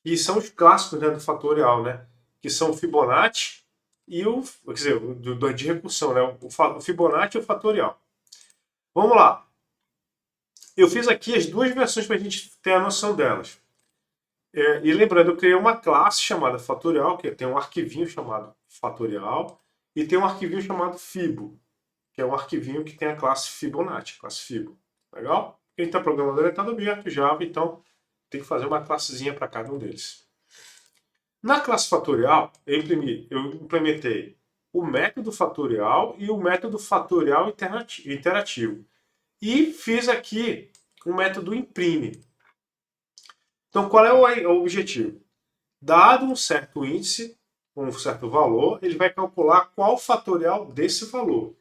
e são os clássicos, né, do fatorial, né? Que são o Fibonacci e quer dizer, de recursão, né? O Fibonacci e o fatorial. Vamos lá. Eu fiz aqui as duas versões para a gente ter a noção delas. E lembrando, eu criei uma classe chamada fatorial, que tem um arquivinho chamado fatorial, e tem um arquivinho chamado Fibo, que é um arquivinho que tem a classe Fibonacci, classe Fibo. Legal? Quem está programando orientado aberto, Java, então tem que fazer uma classezinha para cada um deles. Na classe fatorial, eu implementei o método fatorial e o método fatorial interativo. E fiz aqui o método imprime. Então, qual é o objetivo? Dado um certo índice, um certo valor, ele vai calcular qual fatorial desse valor.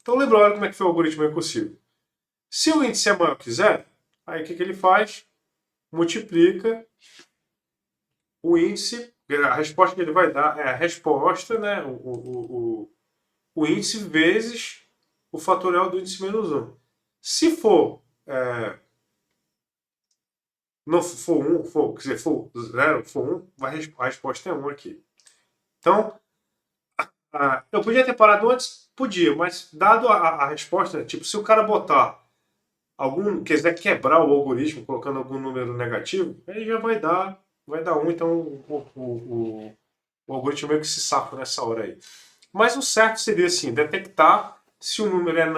Então, lembra como é que foi o algoritmo recursivo? Se o índice é maior que zero, aí o que ele faz? Multiplica o índice, a resposta que ele vai dar é a resposta, né, o índice vezes o fatorial do índice menos 1. Se for não for 1, quer dizer, for 0, for 1, a resposta é 1 aqui. Então, eu podia ter parado antes? Podia, mas dado a resposta, tipo, se o cara botar quiser quebrar o algoritmo colocando algum número negativo, aí já vai dar 1, então O algoritmo meio que se safa nessa hora aí. Mas o certo seria assim, detectar se o número é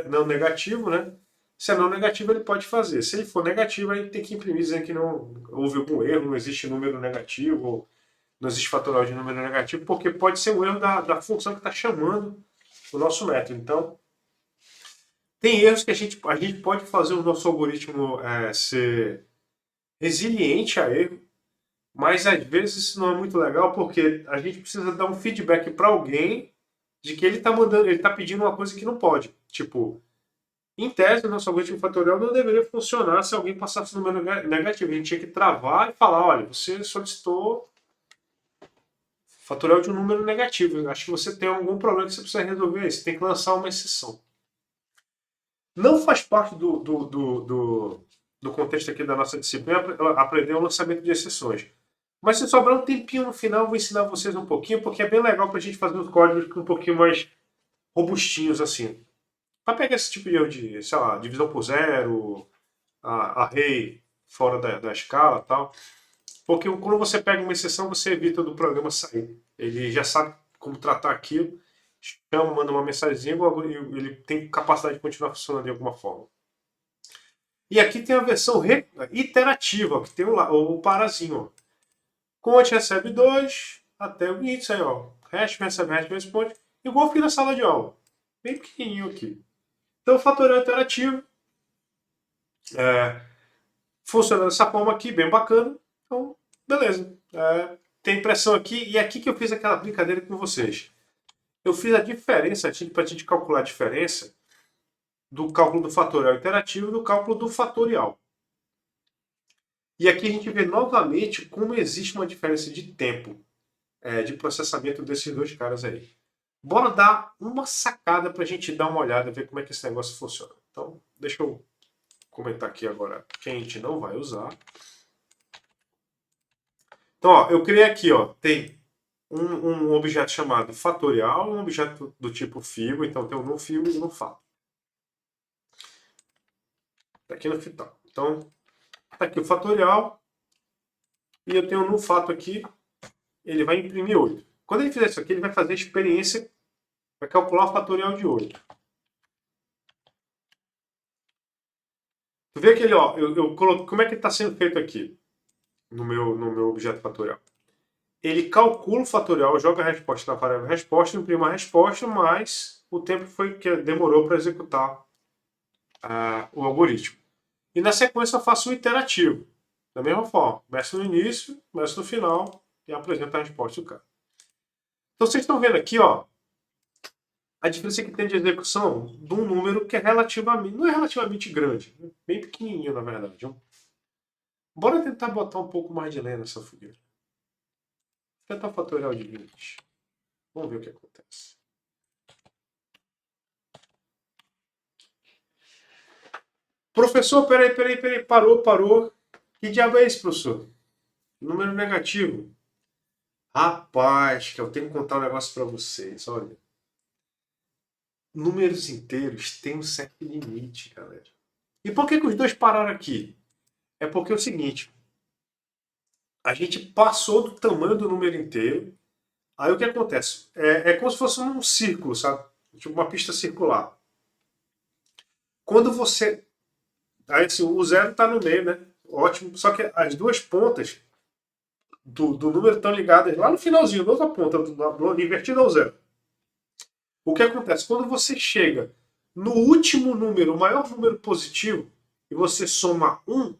não negativo, né? Se é não negativo, ele pode fazer. Se ele for negativo, aí tem que imprimir dizendo que não houve algum erro, não existe número negativo, não existe fatorial de número negativo, porque pode ser um erro da função que está chamando o nosso método. Então, tem erros que a gente pode fazer o nosso algoritmo ser resiliente a erro, mas às vezes isso não é muito legal porque a gente precisa dar um feedback para alguém de que ele está mandando, ele está pedindo uma coisa que não pode. Tipo, em tese, o nosso algoritmo fatorial não deveria funcionar se alguém passasse número negativo. A gente tinha que travar e falar, olha, você solicitou fatorial de um número negativo. Eu acho que você tem algum problema que você precisa resolver aí. Você tem que lançar uma exceção. Não faz parte do contexto aqui da nossa disciplina aprender o lançamento de exceções. Mas se sobrar um tempinho no final, eu vou ensinar vocês um pouquinho, porque é bem legal para a gente fazer os códigos um pouquinho mais robustinhos assim. Para pegar esse tipo de erro de, sei lá, divisão por zero, array fora da escala e tal. Porque quando você pega uma exceção, você evita do programa sair. Ele já sabe como tratar aquilo, chama, manda uma mensagenzinha e ele tem capacidade de continuar funcionando de alguma forma. E aqui tem a versão iterativa, que tem o parazinho. Conte recebe 2 até o índice aí, ó. Hash recebe hash responde. Igual eu fiz na sala de aula. Bem pequenininho aqui. Então, o fatorial iterativo funciona dessa forma aqui, bem bacana. Então, beleza. Tem impressão aqui, e é aqui que eu fiz aquela brincadeira com vocês. Eu fiz a diferença, para a gente calcular a diferença do cálculo do fatorial iterativo e do cálculo do fatorial. E aqui a gente vê novamente como existe uma diferença de tempo de processamento desses dois caras aí. Bora dar uma sacada para a gente dar uma olhada, ver como é que esse negócio funciona. Então, deixa eu comentar aqui agora que a gente não vai usar. Então, ó, eu criei aqui, ó, tem um objeto chamado fatorial, um objeto do tipo fibo, então tem um no fibo e um no fato. Tá aqui no fital. Então, tá aqui o fatorial e eu tenho um no fato aqui, ele vai imprimir 8. Quando ele fizer isso aqui, ele vai fazer a experiência, vai calcular o fatorial de 8. Tu vê que ele, ó, eu coloquei, como é que está sendo feito aqui no meu objeto fatorial? Ele calcula o fatorial, joga a resposta na variável resposta, imprime a resposta, mas o tempo foi que demorou para executar o algoritmo. E na sequência eu faço o iterativo. Da mesma forma, começo no início, começo no final e apresento a resposta do cara. Então vocês estão vendo aqui, ó, a diferença que tem de execução de um número que é relativamente, não é relativamente grande, bem pequenininho na verdade. Bora tentar botar um pouco mais de lenha nessa fogueira. Vou tentar o fatorial de 20. Vamos ver o que acontece. Professor, peraí, parou. Que diabo é esse, professor? Número negativo. Rapaz, que eu tenho que contar um negócio para vocês, olha. Números inteiros têm um certo limite, galera. E por que os dois pararam aqui? É porque é o seguinte, a gente passou do tamanho do número inteiro, aí o que acontece? É como se fosse um círculo, sabe? Tipo uma pista circular. Quando você... Aí assim, o zero está no meio, né? Ótimo. Só que as duas pontas do número estão ligadas lá no finalzinho, na outra ponta, invertida ao zero. O que acontece? Quando você chega no último número, o maior número positivo, e você soma 1,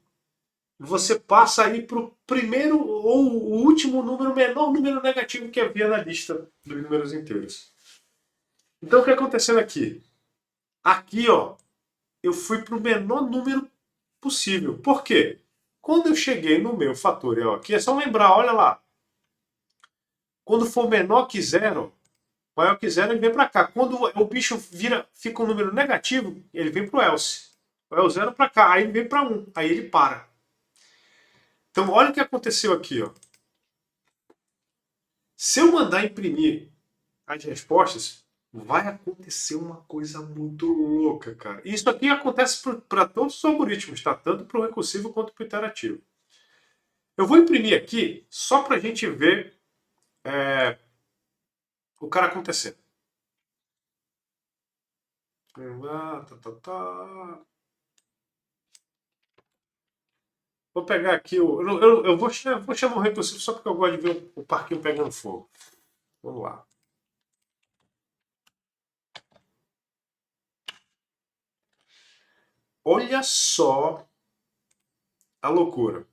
você passa aí para o primeiro ou o último número, o menor número negativo que havia na lista dos números inteiros. Então o que está acontecendo aqui? Aqui, ó, eu fui para o menor número possível. Por quê? Quando eu cheguei no meu fatorial aqui, é só lembrar, olha lá. Quando for menor que zero, maior que zero, ele vem para cá. Quando o bicho fica um número negativo, ele vem para o else. Vai o zero para cá, aí ele vem para 1, aí ele para. Então olha o que aconteceu aqui, ó. Se eu mandar imprimir as respostas, vai acontecer uma coisa muito louca, cara. E isso aqui acontece para todos os algoritmos, tá? Tanto para o recursivo quanto para o iterativo. Eu vou imprimir aqui só para a gente ver o cara acontecer. Tá. Vou pegar aqui o. Eu vou chamar o recursivo só porque eu gosto de ver o parquinho pegando fogo. Vamos lá. Olha só a loucura.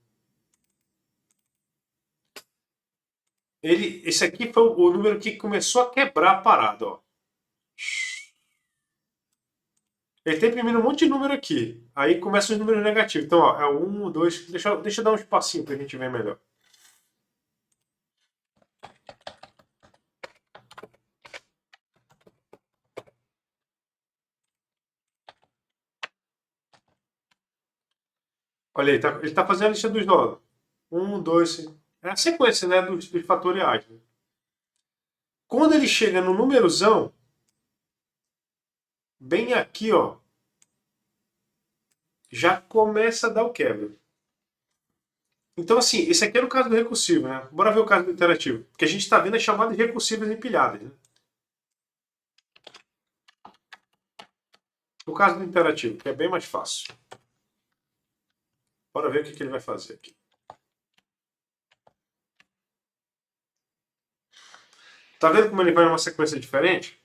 Esse aqui foi o número que começou a quebrar a parada, ó. Ele está imprimindo um monte de número aqui. Aí começa os números negativos. Então, ó, é um, dois. Deixa eu dar um espacinho para a gente ver melhor. Olha aí, ele tá fazendo a lista dos nodos. Um, dois. É a sequência, né, dos fatoriais. Né? Quando ele chega no númerozão, bem aqui, ó, já começa a dar o quebra. Então, assim, esse aqui é o caso do recursivo, né? Bora ver o caso do interativo. Porque a gente está vendo as chamadas recursivas empilhadas, né? O caso do interativo, que é bem mais fácil. Bora ver o que ele vai fazer aqui. Tá vendo como ele vai numa sequência diferente?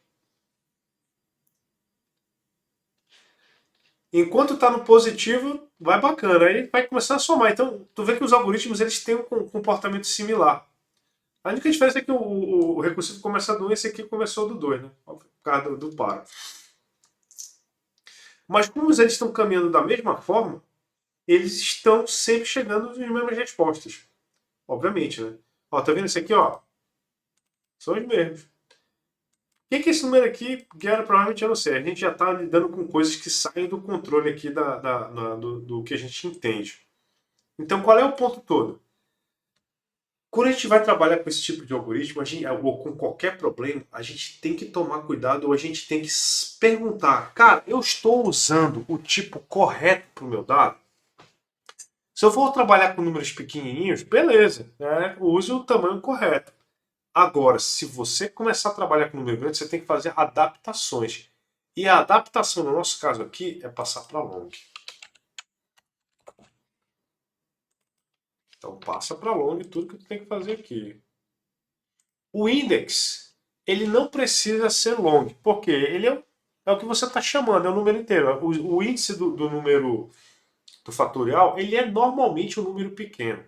Enquanto está no positivo, vai bacana. Aí vai começar a somar. Então, tu vê que os algoritmos eles têm um comportamento similar. A única diferença é que o recursivo começa do 1 e esse aqui começou do 2, né? Por causa do para. Mas como eles estão caminhando da mesma forma, eles estão sempre chegando nas mesmas respostas. Obviamente, né? Ó, tá vendo esse aqui, ó? São os mesmos. O que é esse número aqui? Guerra, provavelmente eu não sei. A gente já está lidando com coisas que saem do controle aqui do que a gente entende. Então, qual é o ponto todo? Quando a gente vai trabalhar com esse tipo de algoritmo, ou com qualquer problema, a gente tem que tomar cuidado, ou a gente tem que perguntar, cara, eu estou usando o tipo correto para o meu dado? Se eu for trabalhar com números pequenininhos, beleza, né? Use o tamanho correto. Agora, se você começar a trabalhar com número grande, você tem que fazer adaptações. E a adaptação, no nosso caso aqui, é passar para long. Então passa para long tudo que tu tem que fazer aqui. O index, ele não precisa ser long, porque ele é o que você está chamando, é o número inteiro. O índice do número do fatorial, ele é normalmente um número pequeno.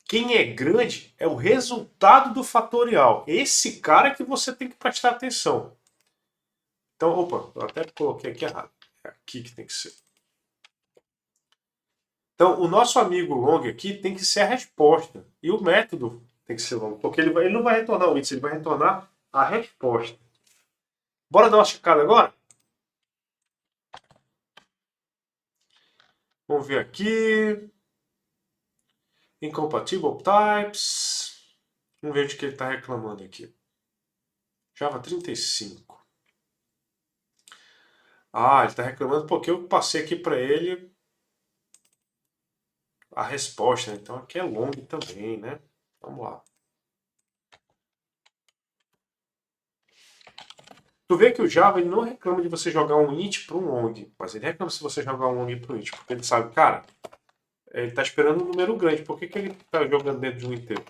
Quem é grande é o resultado do fatorial. Esse cara que você tem que prestar atenção. Então, opa, eu até coloquei aqui errado. É aqui que tem que ser. Então, o nosso amigo long aqui tem que ser a resposta. E o método tem que ser long. Porque ele não vai retornar o índice, ele vai retornar a resposta. Bora dar uma checada agora? Vamos ver aqui. Incompatible types. Vamos ver de que ele está reclamando aqui. Java 35. Ah, ele está reclamando porque eu passei aqui para ele a resposta. Então aqui é long também, né? Vamos lá. Tu vê que o Java ele não reclama de você jogar um int para um long, mas ele reclama se você jogar um long para um int, porque ele sabe, cara, ele está esperando um número grande, por que ele está jogando dentro de um inteiro?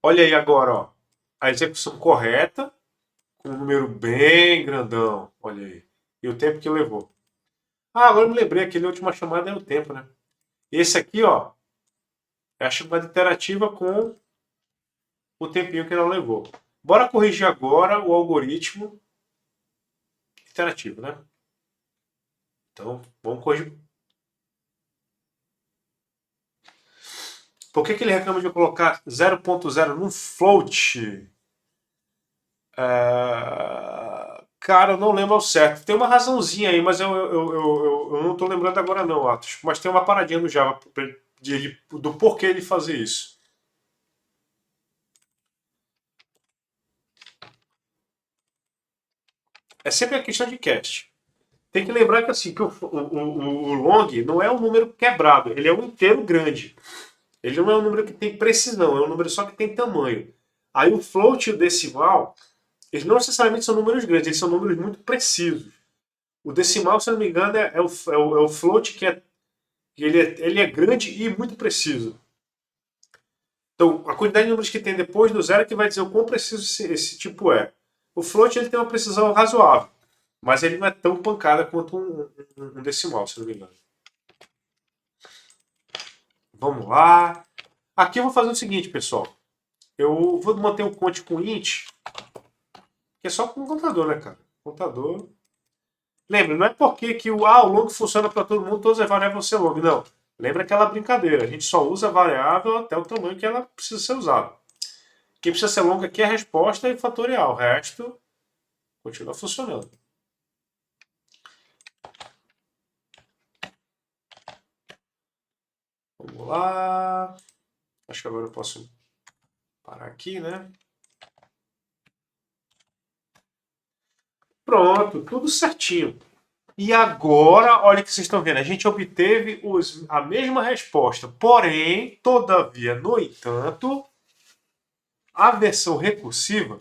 Olha aí agora, ó, a execução correta, com um número bem grandão, olha aí, e o tempo que levou. Ah, agora eu me lembrei, aquele última chamada é o tempo, né? Esse aqui, ó, é a chamada interativa com o tempinho que ela levou. Bora corrigir agora o algoritmo interativo, né? Então, vamos corrigir. Por que ele reclama de eu colocar 0.0 num float? Cara, eu não lembro ao certo. Tem uma razãozinha aí, mas eu não estou lembrando agora não, Atos. Mas tem uma paradinha no Java do porquê ele fazer isso. É sempre a questão de cast. Tem que lembrar que assim, que o long não é um número quebrado, ele é um inteiro grande. Ele não é um número que tem precisão, é um número só que tem tamanho. Aí o float e o decimal, eles não necessariamente são números grandes, eles são números muito precisos. O decimal, se eu não me engano, é o float ele é grande e muito preciso. Então, a quantidade de números que tem depois do zero é que vai dizer o quão preciso esse tipo é. O float ele tem uma precisão razoável, mas ele não é tão pancada quanto um decimal, se não me engano. Vamos lá. Aqui eu vou fazer o seguinte, pessoal. Eu vou manter o conte com int, que é só com o contador, né, cara? Contador. Lembra, não é porque que o long funciona para todo mundo, todas as variáveis vão ser long. Não. Lembra aquela brincadeira. A gente só usa a variável até o tamanho que ela precisa ser usada. Quem precisa ser long aqui é a resposta e fatorial. O resto continua funcionando. Vamos lá. Acho que agora eu posso parar aqui, né? Pronto, tudo certinho. E agora, olha o que vocês estão vendo, a gente obteve a mesma resposta, porém, todavia, no entanto, a versão recursiva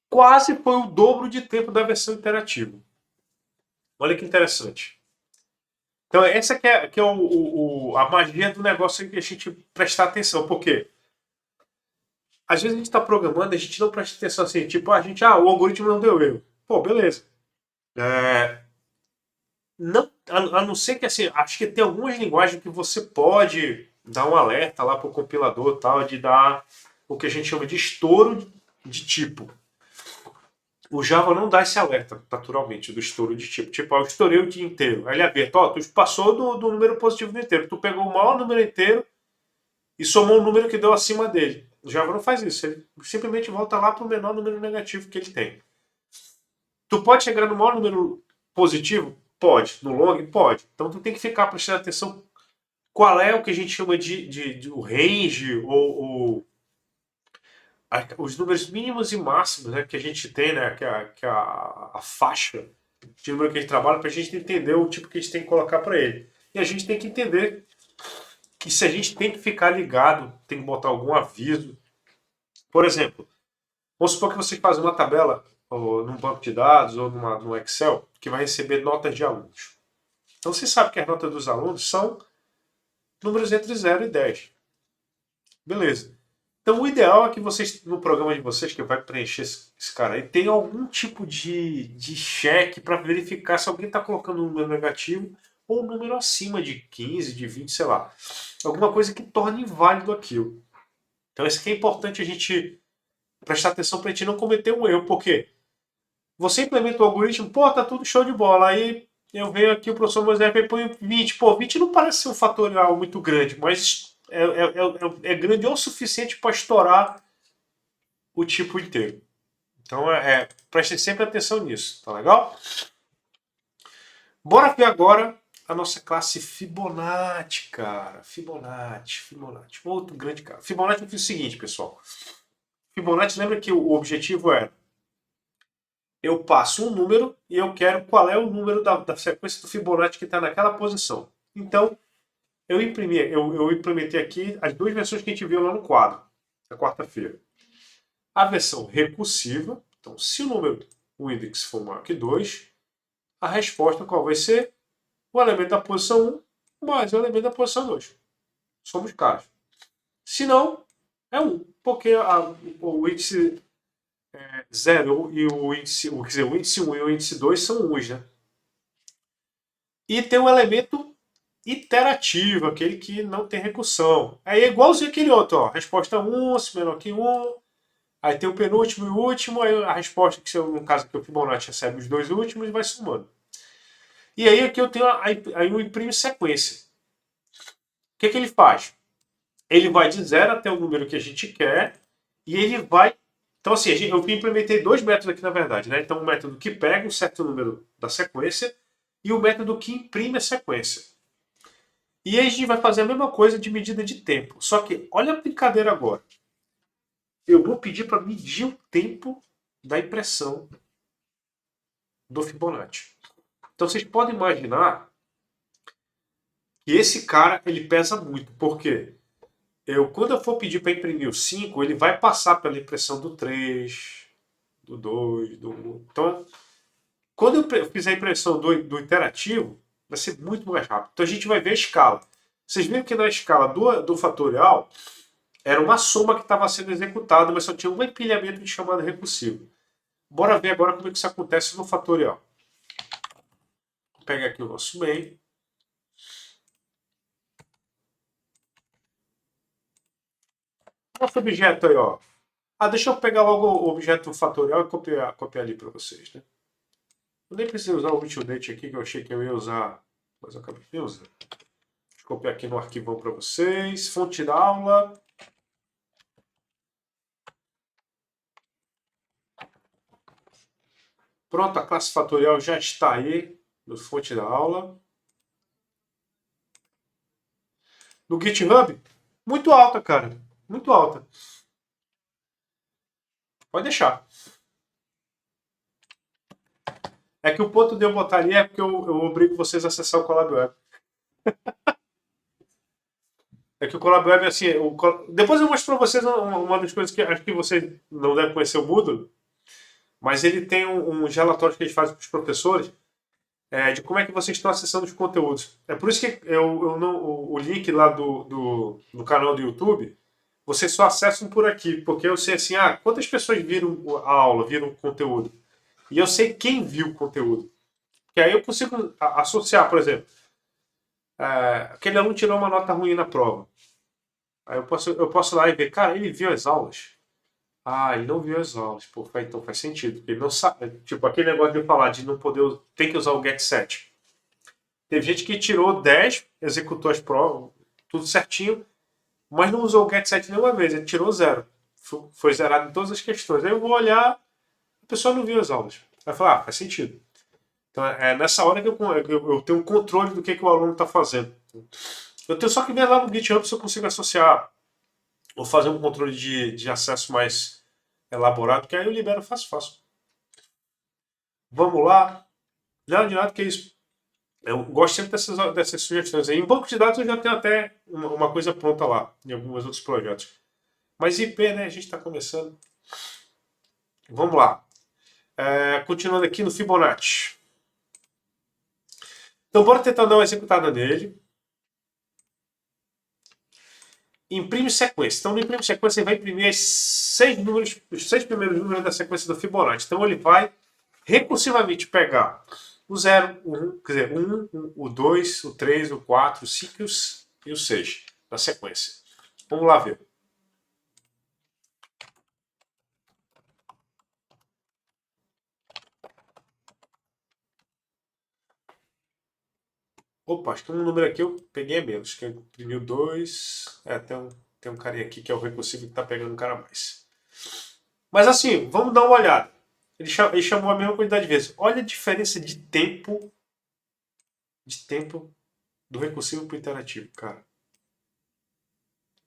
quase foi o dobro de tempo da versão interativa. Olha que interessante. Então, essa que é a magia do negócio que a gente prestar atenção, porque às vezes a gente está programando, a gente não presta atenção assim, tipo, o algoritmo não deu erro. Pô, beleza. Não, a não ser que assim, acho que tem algumas linguagens que você pode dar um alerta lá para o compilador tal, de dar o que a gente chama de estouro de tipo. O Java não dá esse alerta, naturalmente, do estouro de tipo. Tipo, eu estourei o dia inteiro. Aí ele aberta, tu passou do número positivo do inteiro. Tu pegou o maior número inteiro e somou um número que deu acima dele. O Java não faz isso. Ele simplesmente volta lá para o menor número negativo que ele tem. Tu pode chegar no maior número positivo? Pode. No long? Pode. Então tu tem que ficar prestando atenção qual é o que a gente chama de o range ou os números mínimos e máximos, né, que a gente tem, né, que é a faixa de número que a gente trabalha, para a gente entender o tipo que a gente tem que colocar para ele. E a gente tem que entender que se a gente tem que ficar ligado, tem que botar algum aviso. Por exemplo, vamos supor que você faz uma tabela ou num banco de dados ou no Excel que vai receber notas de alunos. Então você sabe que as notas dos alunos são números entre 0 e 10. Beleza. Então o ideal é que vocês, no programa de vocês, que vai preencher esse cara aí, tenha algum tipo de cheque para verificar se alguém está colocando um número negativo ou um número acima de 15, de 20, sei lá. Alguma coisa que torne inválido aquilo. Então isso aqui é importante a gente prestar atenção para a gente não cometer um erro, porque você implementa o algoritmo, pô, tá tudo show de bola. Aí eu venho aqui, o professor Moisés e põe 20. Pô, 20 não parece ser um fatorial muito grande, mas é grande o suficiente para estourar o tipo inteiro. Então, prestem sempre atenção nisso, tá legal? Bora ver agora a nossa classe Fibonacci, cara. Fibonacci. Outro grande cara. Fibonacci eu fiz o seguinte, pessoal. Fibonacci, lembra que o objetivo é eu passo um número e eu quero qual é o número da sequência do Fibonacci que está naquela posição. Então, eu implementei aqui as duas versões que a gente viu lá no quadro, na quarta-feira. A versão recursiva, então se o index for maior que 2, a resposta qual vai ser? O elemento da posição 1 mais o elemento da posição 2. Somos caros. Se não, é 1, porque o índice 0 e o índice 1 e o índice 2 são 1, né? E tem um elemento iterativo, aquele que não tem recursão. Aí é igualzinho aquele outro, ó. Resposta 1, se menor que 1. Aí tem o penúltimo e o último, aí a resposta, que no caso que o Fibonacci recebe os dois últimos e vai somando. E aí aqui eu tenho aí eu imprimo sequência. O que ele faz? Ele vai de 0 até o número que a gente quer e ele vai. Então, assim, eu implementei dois métodos aqui na verdade, né? Então, o método que pega um certo número da sequência e o método que imprime a sequência. E aí a gente vai fazer a mesma coisa de medida de tempo. Só que, olha a brincadeira agora. Eu vou pedir para medir o tempo da impressão do Fibonacci. Então vocês podem imaginar E esse cara, ele pesa muito. Por quê? Quando eu for pedir para imprimir o 5, ele vai passar pela impressão do 3, do 2, do 1. Então, quando eu fizer a impressão do interativo, vai ser muito mais rápido. Então a gente vai ver a escala. Vocês viram que na escala do fatorial era uma soma que estava sendo executada, mas só tinha um empilhamento de chamada recursiva. Bora ver agora como é que isso acontece no fatorial. Vou pegar aqui o nosso main. Nosso objeto aí, ó. Deixa eu pegar logo o objeto fatorial e copiar ali para vocês, né? Eu nem precisei usar o utility aqui, que eu achei que eu ia usar, mas eu acabei de usar. Deixa eu copiar aqui no arquivão para vocês. Fonte da aula. Pronto, a classe fatorial já está aí no fonte da aula. No GitHub, muito alta, cara. Muito alta. Pode deixar. É que o ponto de eu botar ali é porque eu obrigo vocês a acessar o Colab Web. É que o Colab Web, assim, depois eu mostro para vocês uma das coisas que acho que vocês não devem conhecer o Moodle, mas ele tem uns relatórios que eles fazem para os professores de como é que vocês estão acessando os conteúdos. É por isso que o link lá do canal do YouTube, vocês só acessam por aqui, porque eu sei assim, quantas pessoas viram a aula, viram o conteúdo. E eu sei quem viu o conteúdo. Que aí eu consigo associar, por exemplo, aquele aluno tirou uma nota ruim na prova. Aí eu posso ir lá e ver, cara, ele viu as aulas. Ele não viu as aulas. Pô, então faz sentido. Ele não sabe. Tipo, aquele negócio de eu falar de não poder. Tem que usar o get set. Teve gente que tirou 10, executou as provas, tudo certinho, mas não usou o get set nenhuma vez. Ele tirou 0. Foi zerado em todas as questões. Aí eu vou olhar, a pessoa não viu as aulas. Vai falar, faz sentido. Então é nessa hora que eu tenho um controle do que o aluno está fazendo. Eu tenho só que ver lá no GitHub se eu consigo associar ou fazer um controle de acesso mais elaborado, que aí eu libero fácil. Vamos lá. Não, de nada que é isso. Eu gosto sempre dessas sugestões aí. Em banco de dados eu já tenho até uma coisa pronta lá, em alguns outros projetos. Mas IP, né? A gente está começando. Vamos lá. Continuando aqui no Fibonacci. Então, bora tentar dar uma executada nele. Imprime sequência. Então, no imprime sequência, ele vai imprimir os 6 primeiros números da sequência do Fibonacci. Então, ele vai recursivamente pegar o 0, o 1, quer dizer, o 2, o 3, o 4, o 5 e o 6 da sequência. Vamos lá ver. Opa, acho que um número aqui eu peguei menos. Que eu imprimi o 2. Tem um carinha aqui que é o recursivo que está pegando um cara a mais. Mas assim, vamos dar uma olhada. Ele chamou a mesma quantidade de vezes. Olha a diferença de tempo do recursivo para o interativo, cara.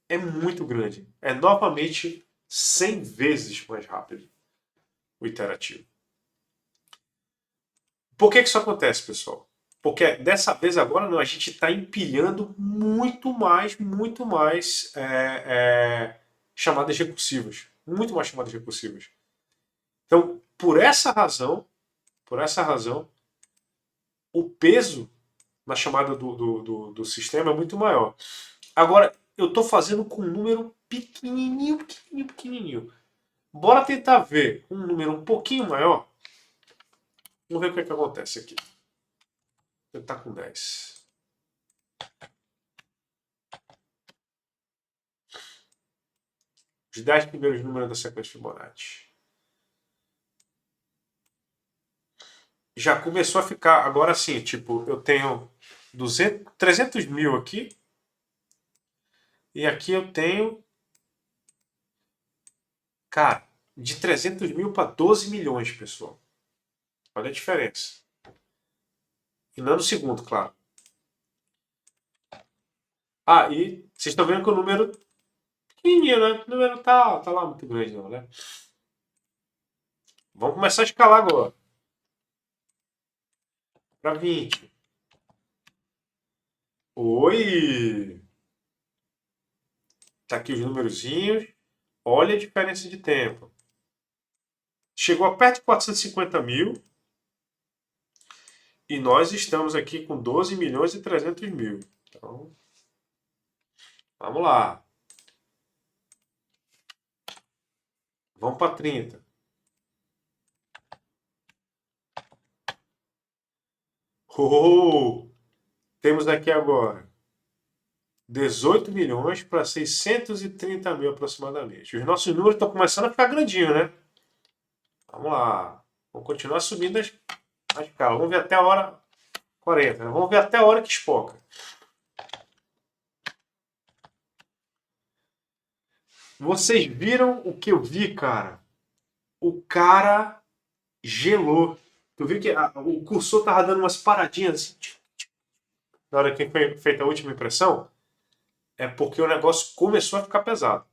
É muito grande. É novamente 100 vezes mais rápido o interativo. Por que isso acontece, pessoal? Porque dessa vez agora não, a gente está empilhando muito mais chamadas recursivas. Muito mais chamadas recursivas. Então, por essa razão, o peso na chamada do sistema é muito maior. Agora, eu estou fazendo com um número pequenininho. Bora tentar ver um número um pouquinho maior. Vamos ver o que acontece aqui. Ele está com 10. Os 10 primeiros números da sequência Fibonacci. Já começou a ficar, agora sim, tipo, eu tenho 300 mil aqui. E aqui eu tenho, cara, de 300 mil para 12 milhões, pessoal. Olha a diferença. E nanosegundo, claro. E vocês estão vendo que o número pequenininho, né? O número tá lá muito grande, não, né? Vamos começar a escalar agora. Para 20. Oi! Tá aqui os numerozinhos. Olha a diferença de tempo. Chegou a perto de 450 mil e nós estamos aqui com 12 milhões e 300 mil. Então, vamos lá. Vamos para 30. Oh, temos aqui agora 18 milhões para 630 mil aproximadamente. Os nossos números estão começando a ficar grandinhos, né? Vamos lá. Vamos continuar subindo a escala. Vamos ver até a hora 40. Né? Vamos ver até a hora que espoca. Vocês viram o que eu vi, cara? O cara gelou. Tu viu que o cursor tava dando umas paradinhas assim. Na hora que foi feita a última impressão? É porque o negócio começou a ficar pesado.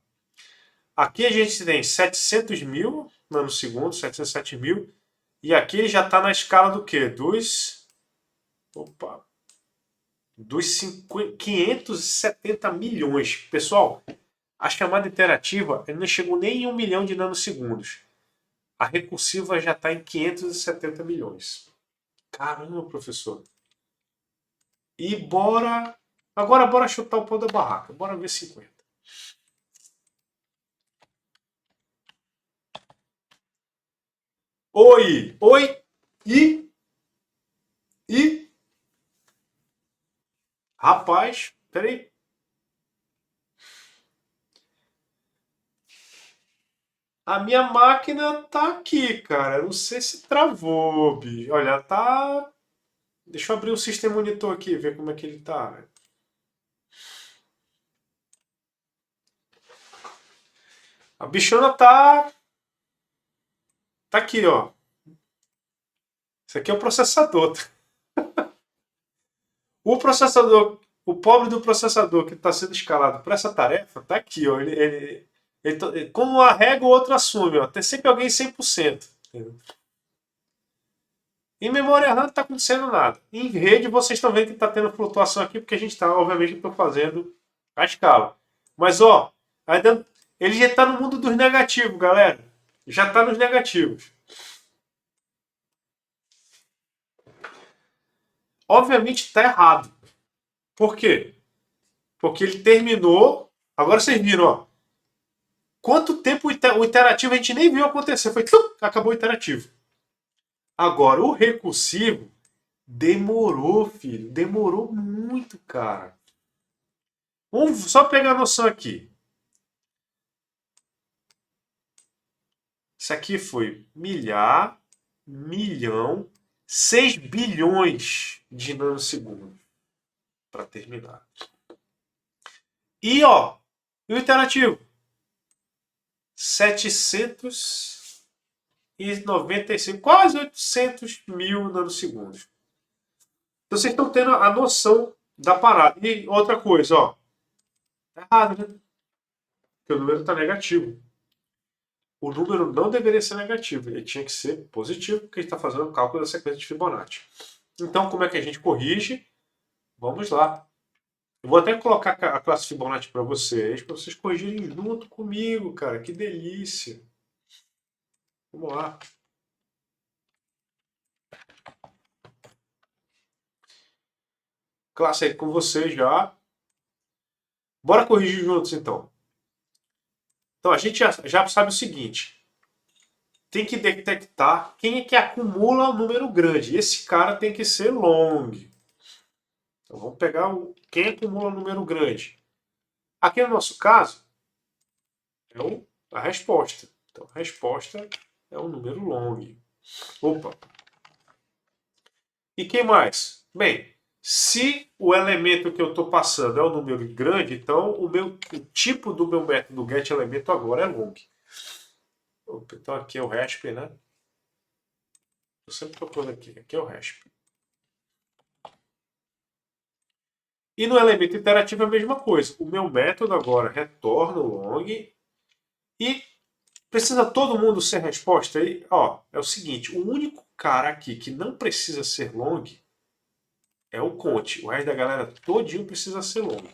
Aqui a gente tem 700 mil nanosegundos, 707 mil. E aqui ele já está na escala do quê? Opa, dos 570 milhões. Pessoal, a chamada interativa não chegou nem em 1 milhão de nanosegundos. A recursiva já está em 570 milhões. Caramba, professor. E bora... Agora bora chutar o pau da barraca. Bora ver 50. Oi! Oi! E... Rapaz, peraí. A minha máquina tá aqui, cara. Eu não sei se travou, bicho. Olha, tá. Deixa eu abrir o System Monitor aqui, ver como é que ele tá, velho. A bichona tá. Tá aqui, ó. Isso aqui é o processador. O processador, o pobre do processador que está sendo escalado para essa tarefa, tá aqui, ó. Como uma régua, o outro assume, ó. Tem sempre alguém 100%. Entendeu? Em memória RAM não está acontecendo nada. Em rede vocês estão vendo que está tendo flutuação aqui, porque a gente está, obviamente, estou fazendo a escala. Mas ó, ainda, ele já está no mundo dos negativos, galera. Já está nos negativos. Obviamente está errado. Por quê? Porque ele terminou. Agora vocês viram, ó. Quanto tempo o interativo a gente nem viu acontecer. Foi acabou o interativo. Agora, o recursivo demorou, filho. Demorou muito, cara. Vamos só pegar a noção aqui. Isso aqui foi milhar, milhão, 6 bilhões de nanosegundos para terminar. E ó, e o interativo? 795, quase 800 mil nanosegundos. Então vocês estão tendo a noção da parada. E outra coisa, ó. Tá errado, né? Porque o número está negativo. O número não deveria ser negativo, ele tinha que ser positivo, porque a gente está fazendo o cálculo da sequência de Fibonacci. Então, como é que a gente corrige? Vamos lá. Eu vou até colocar a classe Fibonacci para vocês corrigirem junto comigo, cara. Que delícia. Vamos lá. Classe aí com vocês já. Bora corrigir juntos, então. Então, a gente já sabe o seguinte. Tem que detectar quem é que acumula um número grande. Esse cara tem que ser long. Então, vamos pegar quem acumula um número grande. Aqui no nosso caso, é a resposta. Então, a resposta é um número long. Opa! E quem mais? Bem, se o elemento que eu estou passando é um número grande, então o tipo do meu método getElemento agora é long. Opa, então aqui é o resp, né? Eu sempre estou pondo aqui. Aqui é o resp. E no elemento interativo é a mesma coisa. O meu método agora retorna o long e precisa todo mundo ser resposta aí? Ó, é o seguinte, o único cara aqui que não precisa ser long é o Conte. O resto da galera todinho precisa ser longo.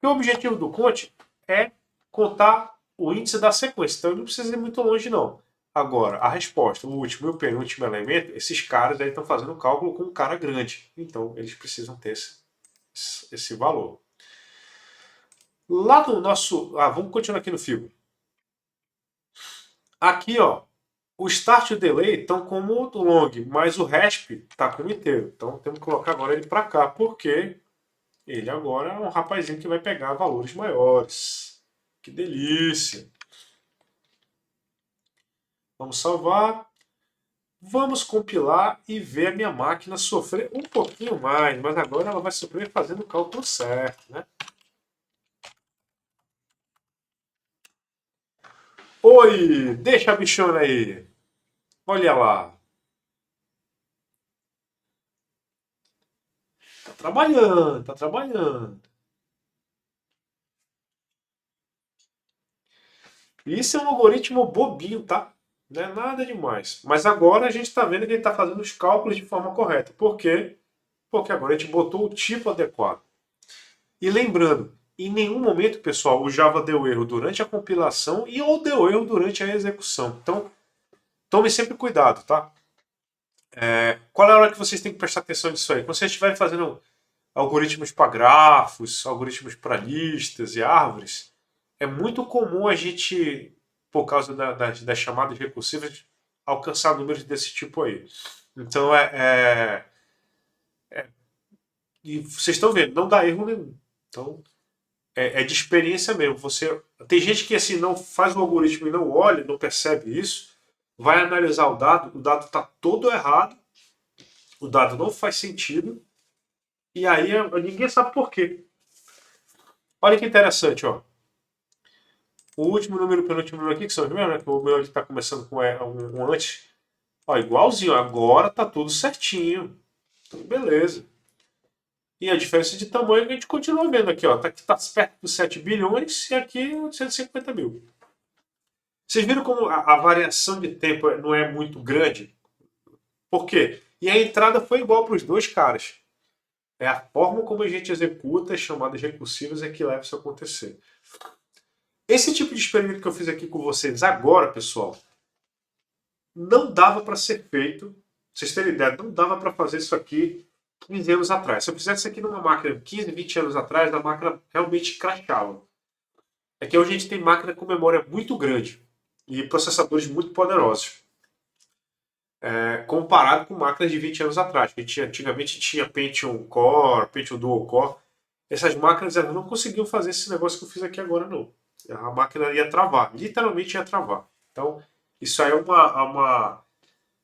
E o objetivo do Conte é contar o índice da sequência. Então ele não precisa ir muito longe, não. Agora, a resposta, o último e o penúltimo elemento, esses caras aí estão fazendo cálculo com um cara grande. Então eles precisam ter esse valor. Lá no nosso. Vamos continuar aqui no filme. Aqui, ó, o start e o delay estão como o long, mas o resp está como inteiro. Então temos que colocar agora ele para cá, porque ele agora é um rapazinho que vai pegar valores maiores. Que delícia! Vamos salvar. Vamos compilar e ver a minha máquina sofrer um pouquinho mais, mas agora ela vai sofrer fazendo o cálculo certo, né? Oi, deixa a bichona aí. Olha lá. Tá trabalhando, tá trabalhando. Isso é um algoritmo bobinho, tá? Não é nada demais. Mas agora a gente está vendo que ele está fazendo os cálculos de forma correta. Por quê? Porque agora a gente botou o tipo adequado. E lembrando, em nenhum momento, pessoal, o Java deu erro durante a compilação e ou deu erro durante a execução. Então, tome sempre cuidado, tá? Qual é a hora que vocês têm que prestar atenção nisso aí? Quando vocês estiverem fazendo algoritmos para grafos, algoritmos para listas e árvores, é muito comum a gente, por causa das chamadas recursivas, alcançar números desse tipo aí. Então e vocês estão vendo, não dá erro nenhum. Então é de experiência mesmo. Tem gente que assim não faz o algoritmo e não olha, não percebe isso, vai analisar o dado está todo errado, o dado não faz sentido, e aí ninguém sabe por quê. Olha que interessante, ó. O último número e o penúltimo número aqui, que são os mesmos, né? O meu está começando com um antes. Ó, igualzinho, agora tá tudo certinho. Tudo beleza. E a diferença de tamanho que a gente continua vendo aqui, ó. Aqui tá perto dos 7 bilhões e aqui 850 mil. Vocês viram como a variação de tempo não é muito grande? Por quê? E a entrada foi igual para os dois caras. É a forma como a gente executa as chamadas recursivas é que leva isso a acontecer. Esse tipo de experimento que eu fiz aqui com vocês agora, pessoal, não dava para ser feito. Pra vocês terem ideia, não dava para fazer isso aqui 15 anos atrás. Se eu fizesse isso aqui numa máquina 15, 20 anos atrás, a máquina realmente crashava. É que hoje a gente tem máquina com memória muito grande e processadores muito poderosos. Comparado com máquinas de 20 anos atrás. A gente antigamente tinha Pentium Core, Pentium Dual Core. Essas máquinas elas não conseguiam fazer esse negócio que eu fiz aqui agora, não. A máquina ia travar, literalmente ia travar. Então, isso aí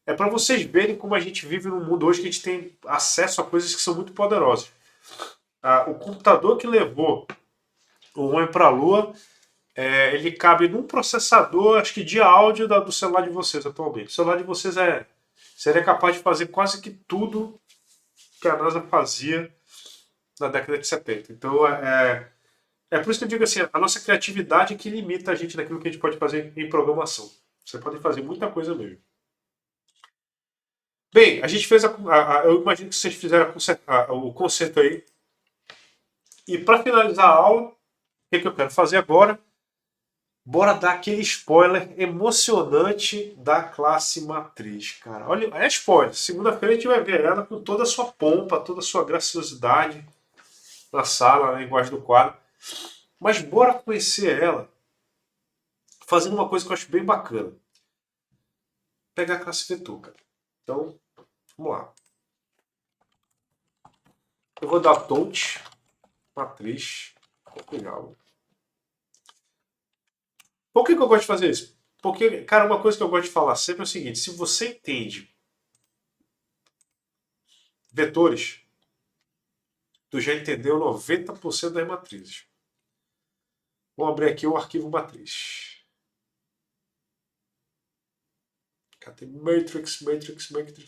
é para vocês verem como a gente vive num mundo hoje que a gente tem acesso a coisas que são muito poderosas. O computador que levou o homem para a Lua, ele cabe num processador, acho que de áudio do celular de vocês atualmente. O celular de vocês seria capaz de fazer quase que tudo que a NASA fazia na década de 70. Então é por isso que eu digo assim, a nossa criatividade é que limita a gente naquilo que a gente pode fazer em programação. Você pode fazer muita coisa mesmo. Bem, a gente fez eu imagino que vocês fizeram o concerto aí. E para finalizar a aula, o que eu quero fazer agora? Bora dar aquele spoiler emocionante da classe matriz, cara. Olha, é spoiler. Segunda-feira a gente vai ver ela com toda a sua pompa, toda a sua graciosidade na sala, na linguagem do quadro. Mas bora conhecer ela fazendo uma coisa que eu acho bem bacana. Pegar a classe vetor, cara. Então, vamos lá. Eu vou dar touch, matriz, legal. Por que eu gosto de fazer isso? Porque, cara, uma coisa que eu gosto de falar sempre é o seguinte: se você entende vetores, tu já entendeu 90% das matrizes. Vou abrir aqui o arquivo matriz. Cadê Matrix?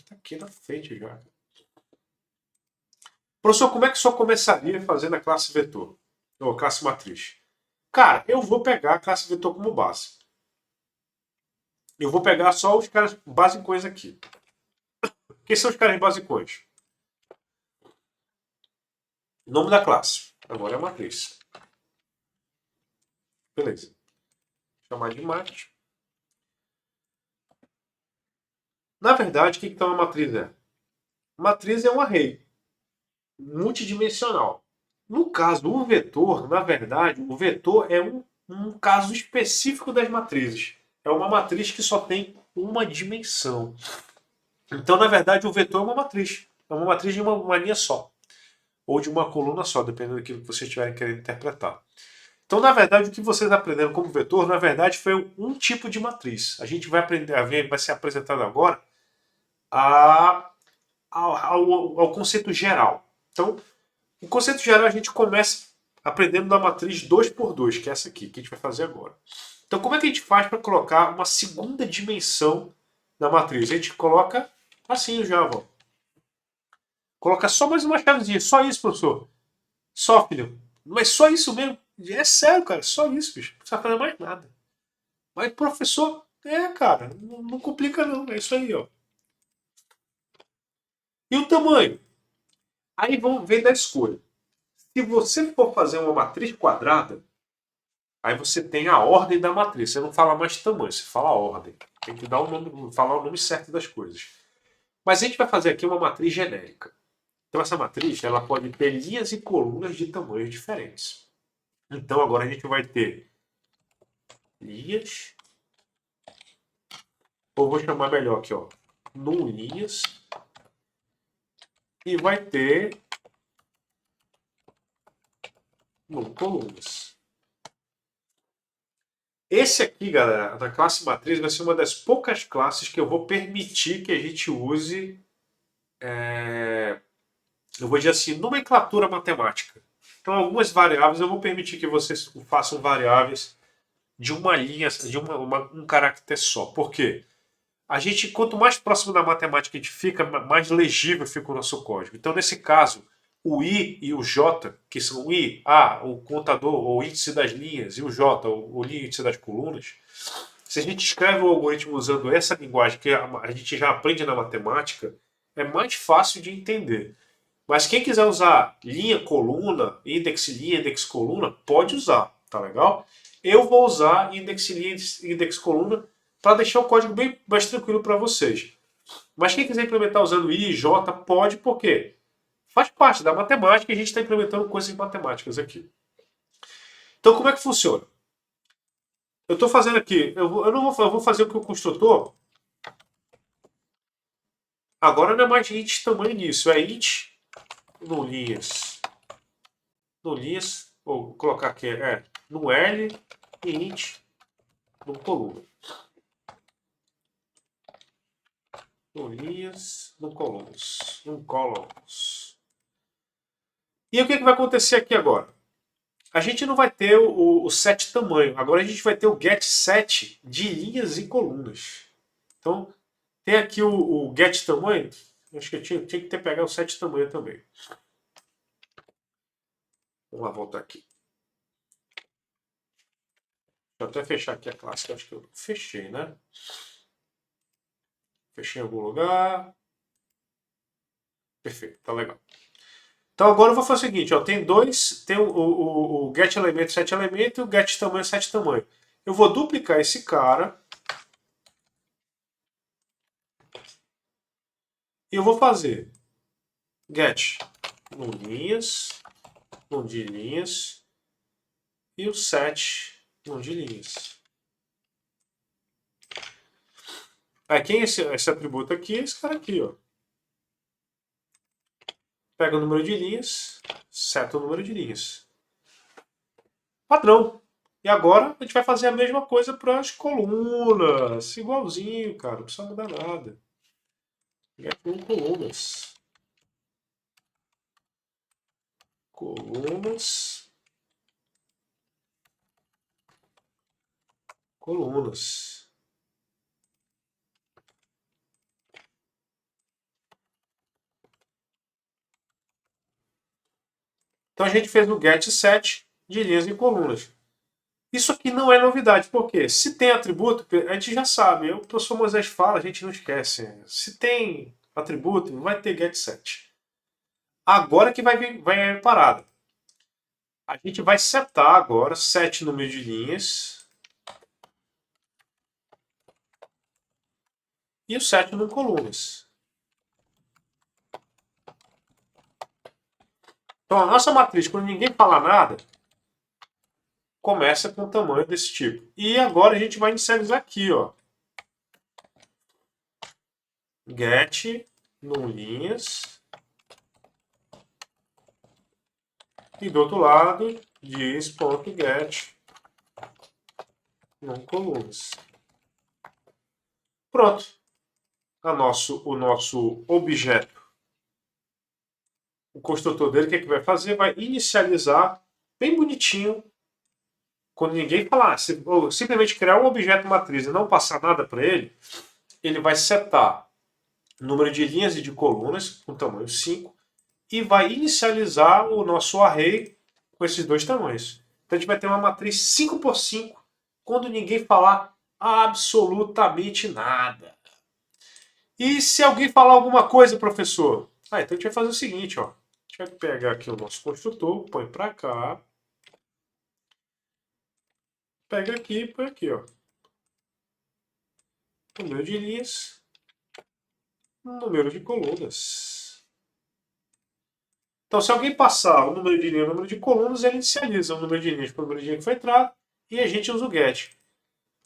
Tá aqui na frente já. Professor, como é que só começaria fazendo a classe vetor? Ou classe matriz? Cara, eu vou pegar a classe vetor como base. Eu vou pegar só os caras basicões aqui. Quem são os caras basicões? Nome da classe. Agora é a matriz. Beleza. Vou chamar de mat. Na verdade, o que então a matriz é? Matriz é um array multidimensional. No caso, o vetor, na verdade, o vetor é um caso específico das matrizes. É uma matriz que só tem uma dimensão. Então, na verdade, o vetor é uma matriz. É uma matriz de uma linha só. Ou de uma coluna só, dependendo daquilo que vocês estiverem querendo interpretar. Então, na verdade, o que vocês aprenderam como vetor, na verdade, foi um tipo de matriz. A gente vai aprender a ver, vai ser apresentado agora, ao conceito geral. Então, o conceito geral a gente começa aprendendo da matriz 2 por 2, que é essa aqui, que a gente vai fazer agora. Então, como é que a gente faz para colocar uma segunda dimensão na matriz? A gente coloca assim o Java. Coloca só mais uma chavezinha. Só isso, professor. Só, filho. Mas só isso mesmo. É sério, cara. Só isso, bicho. Não precisa fazer mais nada. Mas, professor, cara. Não complica, não. É isso aí, ó. E o tamanho? Aí vem da escolha. Se você for fazer uma matriz quadrada, aí você tem a ordem da matriz. Você não fala mais tamanho, você fala ordem. Tem que dar falar o nome certo das coisas. Mas a gente vai fazer aqui uma matriz genérica. Então essa matriz ela pode ter linhas e colunas de tamanhos diferentes. Então agora a gente vai ter linhas, ou vou chamar melhor aqui, ó, num linhas, e vai ter num colunas. Esse aqui, galera, da classe matriz, vai ser uma das poucas classes que eu vou permitir que a gente use, eu vou dizer assim, nomenclatura matemática. Então, algumas variáveis eu vou permitir que vocês façam variáveis de uma linha, de um caractere só. Por quê? A gente, quanto mais próximo da matemática a gente fica, mais legível fica o nosso código. Então, nesse caso, o I e o J, que são o I, o contador, ou índice das linhas, e o J, o índice das colunas, se a gente escreve o algoritmo usando essa linguagem que a gente já aprende na matemática, é mais fácil de entender. Mas quem quiser usar linha, coluna, linha, index, coluna, pode usar, tá legal? Eu vou usar index, linha, index, coluna para deixar o código bem mais tranquilo para vocês. Mas quem quiser implementar usando I e J, pode, por quê? Faz parte da matemática e a gente está implementando coisas matemáticas aqui. Então, como é que funciona? Eu estou fazendo aqui, eu vou fazer o que o construtor. Agora não é mais int tamanho nisso, é int no linhas. No linhas, vou colocar aqui, no L e int no coluna. No linhas, no columns. No columns. E o que vai acontecer aqui agora? A gente não vai ter o set tamanho. Agora a gente vai ter o get set de linhas e colunas. Então, tem aqui o get tamanho. Acho que eu tinha que ter pegado o set tamanho também. Vamos lá, voltar aqui. Deixa eu até fechar aqui a classe, que eu acho que eu fechei, né? Fechei em algum lugar. Perfeito, tá legal. Então agora eu vou fazer o seguinte, ó, tem o get elemento, set elemento e o get tamanho, set tamanho. Eu vou duplicar esse cara e eu vou fazer get no linhas, no de linhas e o set no de linhas. Aí quem é esse atributo aqui? Esse cara aqui, ó. Pega o número de linhas, seta o número de linhas. Padrão. E agora a gente vai fazer a mesma coisa para as colunas. Igualzinho, cara. Não precisa mudar nada. Get com colunas. Colunas. Colunas. Então a gente fez o get set de linhas e colunas. Isso aqui não é novidade, porque se tem atributo, a gente já sabe. O professor Moisés fala, a gente não esquece. Se tem atributo, não vai ter getSet. Agora que vai a parada. A gente vai setar agora set número de linhas e o set número de colunas. Então a nossa matriz, quando ninguém fala nada, começa com um tamanho desse tipo. E agora a gente vai inicializar aqui, ó. Get linhas. E do outro lado diz.get colunas. Pronto. O nosso objeto, o construtor dele, o que, é que vai fazer? Vai inicializar bem bonitinho. Quando ninguém falar, ou simplesmente criar um objeto matriz e não passar nada para ele, ele vai setar o número de linhas e de colunas com tamanho 5 e vai inicializar o nosso array com esses dois tamanhos. Então a gente vai ter uma matriz 5 por 5 quando ninguém falar absolutamente nada. E se alguém falar alguma coisa, professor? Então a gente vai fazer o seguinte, ó. A gente vai pegar aqui o nosso construtor, põe para cá. Pega aqui e põe aqui, ó. Número de linhas, número de colunas. Então, se alguém passar o número de linhas e o número de colunas, ele inicializa o número de linhas para o número de linhas que foi entrado e a gente usa o get.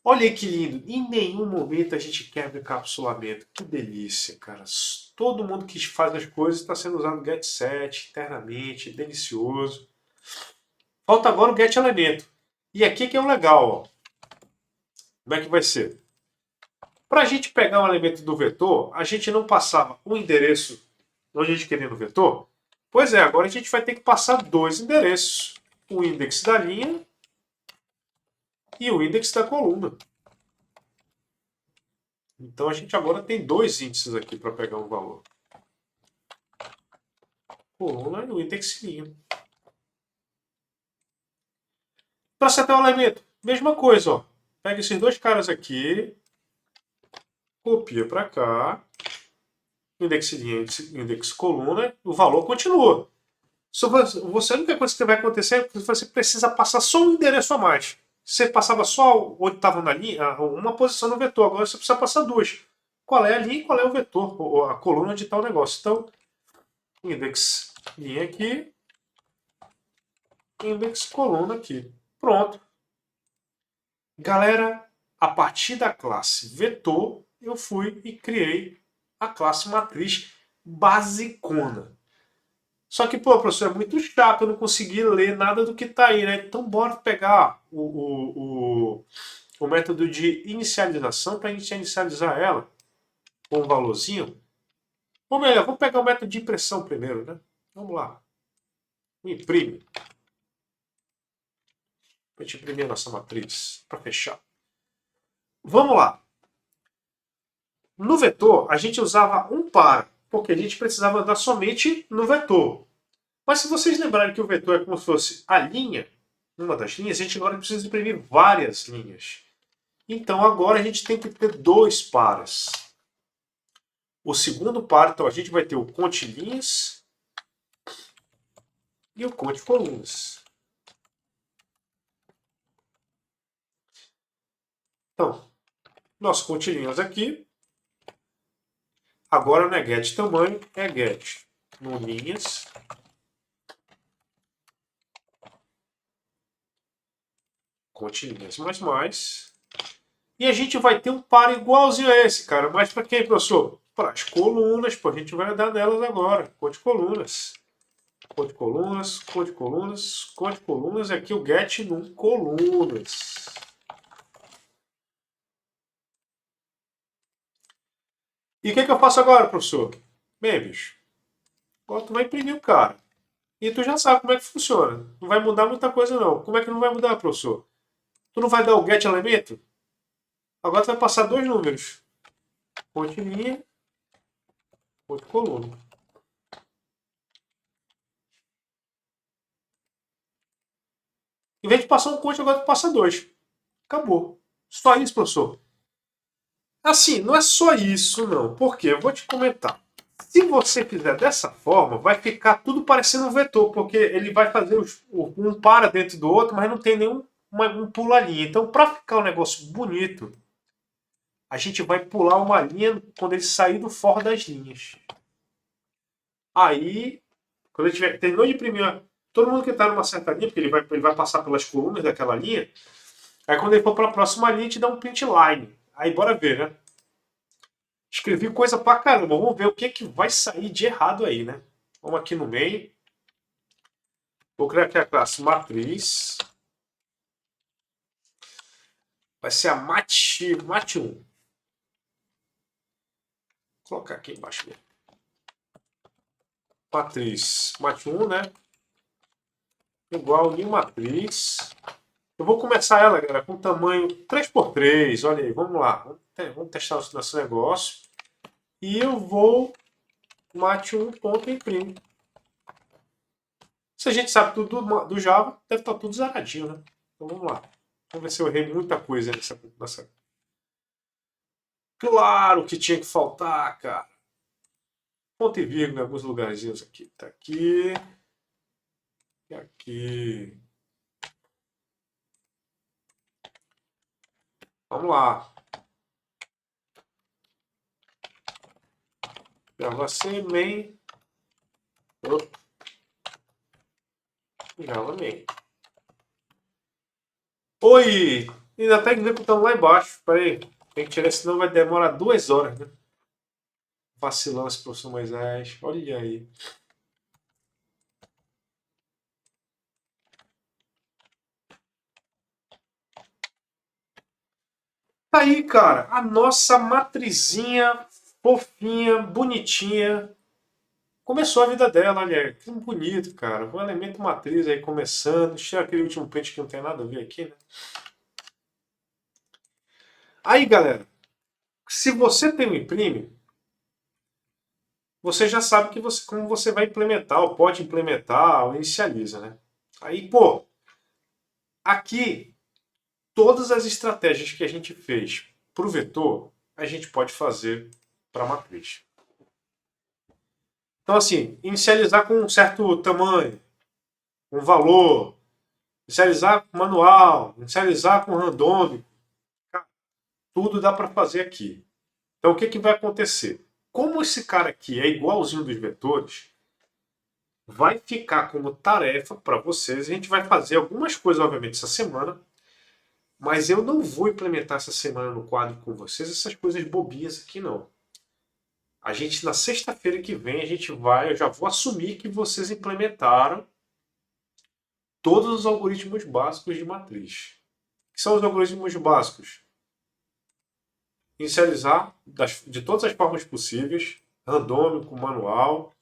Olha aí que lindo. Em nenhum momento a gente quebra encapsulamento. Que delícia, cara. Todo mundo que faz as coisas está sendo usado getSet internamente. Delicioso. Falta agora o getElemento. E aqui que é o legal, ó. Como é que vai ser? Para a gente pegar um elemento do vetor, a gente não passava um endereço onde a gente queria no vetor? Pois é, agora a gente vai ter que passar dois endereços. O index da linha e o index da coluna. Então a gente agora tem dois índices aqui para pegar um valor. Coluna e o index linha. Para setar o elemento, mesma coisa, ó. Pega esses dois caras aqui, copia para cá, index linha, index coluna, o valor continua. Você, a única coisa que vai acontecer é que você precisa passar só um endereço a mais. Você passava só onde estava na linha, uma posição no vetor. Agora você precisa passar duas. Qual é a linha e qual é o vetor, ou a coluna onde está o negócio. Então, index linha aqui, index coluna aqui. Pronto. Galera, a partir da classe vetor, eu fui e criei a classe matriz basicona. Só que, pô, professor, é muito chato, eu não consegui ler nada do que está aí, né? Então bora pegar o método de inicialização para a gente inicializar ela com um valorzinho. Ou melhor, vamos pegar o método de impressão primeiro, né? Vamos lá. Imprime. Para a gente imprimir a nossa matriz, para fechar. Vamos lá. No vetor, a gente usava um par, porque a gente precisava andar somente no vetor. Mas se vocês lembrarem que o vetor é como se fosse a linha, uma das linhas, a gente agora precisa imprimir várias linhas. Então agora a gente tem que ter dois pares. O segundo par, então a gente vai ter o conte linhas e o conte colunas. Então, nosso conte linhas aqui. Agora não é get tamanho, é get no linhas. Conte linhas mais. E a gente vai ter um par igualzinho a esse, cara. Mas para quem, professor? Para as colunas, pô, a gente vai andar nelas agora. Conte colunas. Conte colunas, conte colunas, conte colunas. E aqui o get num colunas. E o que eu faço agora, professor? Bem, bicho, agora tu vai imprimir o cara. E tu já sabe como é que funciona. Não vai mudar muita coisa, não. Como é que não vai mudar, professor? Tu não vai dar o get elemento? Agora tu vai passar dois números. Conte linha, conte coluna. Em vez de passar um conte, agora tu passa dois. Acabou. Só isso, professor. Assim, não é só isso, não. Por quê? Eu vou te comentar. Se você fizer dessa forma, vai ficar tudo parecendo um vetor, porque ele vai fazer um para dentro do outro, mas não tem nenhum um pulo ali. Então, para ficar um negócio bonito, a gente vai pular uma linha quando ele sair do for das linhas. Aí, quando ele tiver, terminou de imprimir, todo mundo que está numa certa linha, porque ele vai passar pelas colunas daquela linha, aí quando ele for para a próxima linha, te dá um print line. Aí bora ver, né? Escrevi coisa pra caramba. Vamos ver o que, que vai sair de errado aí, né? Vamos aqui no meio. Vou criar aqui a classe matriz. Vai ser a mat 1. Vou colocar aqui embaixo mesmo. Matriz mat 1, né? Igual new matriz. Eu vou começar ela, galera, com tamanho 3x3. Olha aí, vamos lá. Vamos testar o nosso negócio. E eu vou mat1.imprime. Se a gente sabe tudo do Java, deve estar tudo zeradinho, né? Então vamos lá. Vamos ver se eu errei muita coisa nessa. Claro que tinha que faltar, cara. Ponto e vírgula em alguns lugarzinhos aqui. Tá aqui. E aqui. Vamos lá. Java C, main. Java main. Oi! Ainda tá executando lá embaixo. Pera aí. Tem que tirar, senão vai demorar 2 horas, né? Vacilando esse professor Moisés. Olha aí. Tá aí, cara. A nossa matrizinha fofinha, bonitinha. Começou a vida dela, olha. Que bonito, cara. Um elemento matriz aí começando. Deixa eu tirar aquele último print que não tem nada a ver aqui, né? Aí, galera. Se você tem um imprime, você já sabe que como você vai implementar, ou pode implementar, ou inicializa, né? Aí, pô, aqui, todas as estratégias que a gente fez para o vetor, a gente pode fazer para a matriz. Então, assim, inicializar com um certo tamanho, um valor, inicializar com manual, inicializar com randômico, tudo dá para fazer aqui. Então, o que, que vai acontecer? Como esse cara aqui é igualzinho dos vetores, vai ficar como tarefa para vocês. A gente vai fazer algumas coisas, obviamente, essa semana, mas eu não vou implementar essa semana no quadro com vocês essas coisas bobinhas aqui, não. A gente, na sexta-feira que vem, eu já vou assumir que vocês implementaram todos os algoritmos básicos de matriz. O que são os algoritmos básicos? Inicializar de todas as formas possíveis, randômico, manual,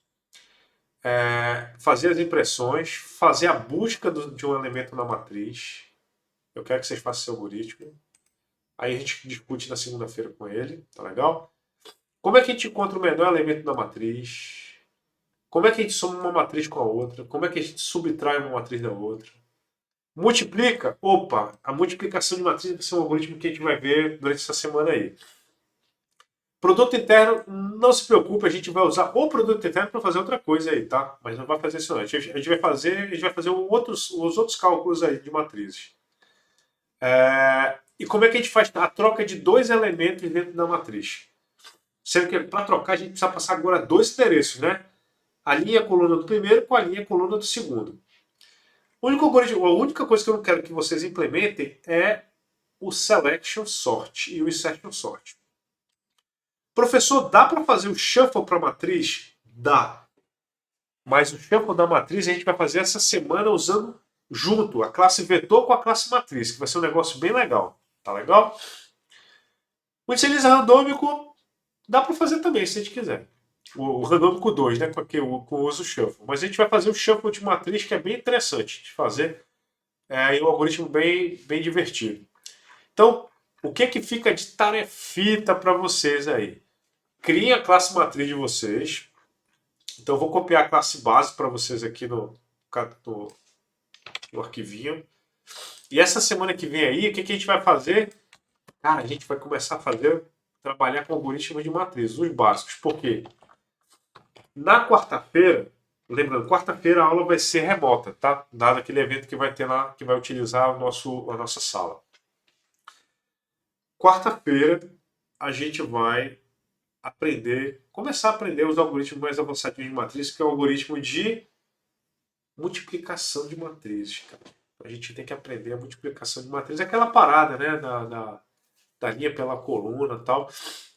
fazer as impressões, fazer a busca de um elemento na matriz. Eu quero que vocês façam esse algoritmo. Aí a gente discute na segunda-feira com ele, tá legal? Como é que a gente encontra o menor elemento da matriz? Como é que a gente soma uma matriz com a outra? Como é que a gente subtrai uma matriz da outra? Multiplica? Opa, a multiplicação de matriz vai ser um algoritmo que a gente vai ver durante essa semana aí. Produto interno, não se preocupe, a gente vai usar o produto interno para fazer outra coisa aí, tá? Mas não vai fazer isso não. A gente vai fazer os outros cálculos aí de matrizes. E como é que a gente faz a troca de 2 elementos dentro da matriz? Sendo que para trocar a gente precisa passar agora 2 endereços, né? A linha coluna do primeiro com a linha coluna do segundo. A única coisa que eu não quero que vocês implementem é o selection sort e o insertion sort. Professor, dá para fazer o shuffle para a matriz? Dá. Mas o shuffle da matriz a gente vai fazer essa semana usando junto a classe vetor com a classe matriz, que vai ser um negócio bem legal. Tá legal? O inicializa randômico dá para fazer também, se a gente quiser. O randômico 2, né? Porque eu uso o shuffle. Mas a gente vai fazer o shuffle de matriz, que é bem interessante de fazer. É um algoritmo bem divertido. Então, o que fica de tarefita para vocês aí? Criem a classe matriz de vocês. Então, eu vou copiar a classe base para vocês aqui no arquivinho. E essa semana que vem aí, o que a gente vai fazer? Cara, a gente vai começar a trabalhar com algoritmos de matriz, os básicos. Por quê? Na quarta-feira, lembrando, quarta-feira a aula vai ser remota, tá? Dado aquele evento que vai ter lá, que vai utilizar a nossa sala. Quarta-feira a gente vai começar a aprender os algoritmos mais avançados de matriz, que é o algoritmo de multiplicação de matrizes. A gente tem que aprender a multiplicação de matriz, aquela parada, né, da linha pela coluna e tal.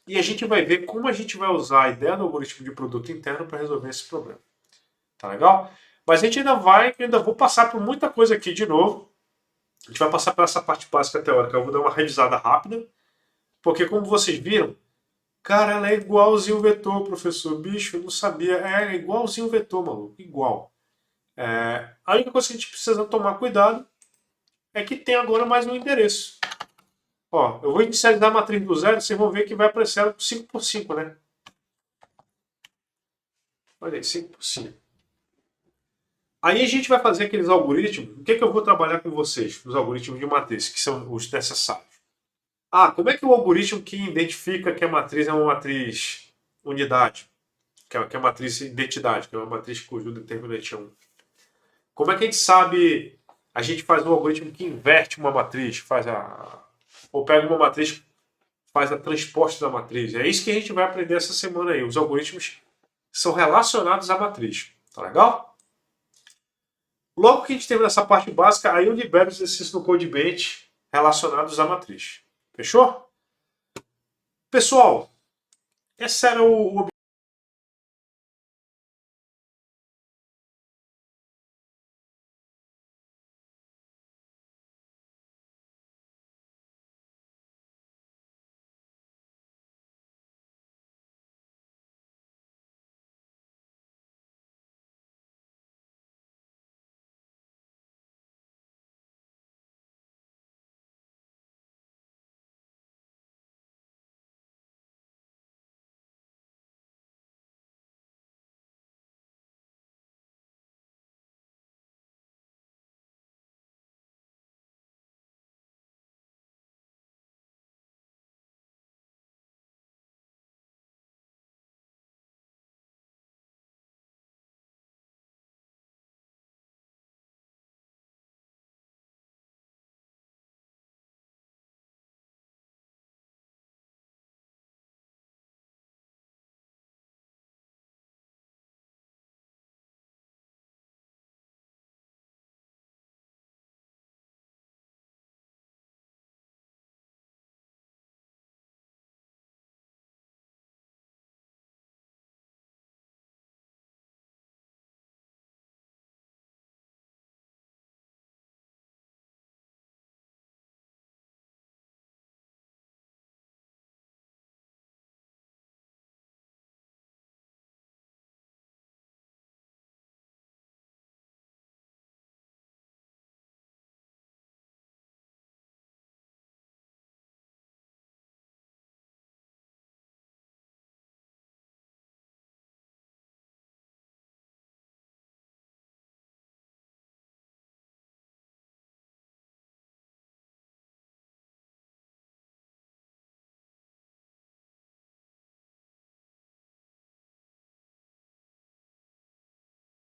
E a gente vai ver como a gente vai usar a ideia do algoritmo de produto interno para resolver esse problema. Tá legal? Mas a gente ainda vou passar por muita coisa aqui de novo. A gente vai passar por essa parte básica teórica. Eu vou dar uma revisada rápida, porque como vocês viram, cara, ela é igualzinho o vetor, professor. Bicho, eu não sabia. É igualzinho o vetor, maluco. Igual. A única coisa que a gente precisa tomar cuidado é que tem agora mais um endereço. Ó, eu vou inicializar a matriz do zero, vocês vão ver que vai aparecer ela 5 por 5, né? Olha aí, 5 por 5. Aí a gente vai fazer aqueles algoritmos. O que eu vou trabalhar com vocês? Os algoritmos de matriz, que são os necessários. Como é que o algoritmo que identifica que a matriz é uma matriz unidade, que é a matriz identidade, que é uma matriz cujo determinante é 1. Como é que a gente sabe, a gente faz um algoritmo que inverte uma matriz, ou pega uma matriz, faz a transposta da matriz. É isso que a gente vai aprender essa semana aí. Os algoritmos são relacionados à matriz. Tá legal? Logo que a gente termina essa parte básica, aí eu libero os exercícios no CodeBench relacionados à matriz. Fechou? Pessoal, esse era o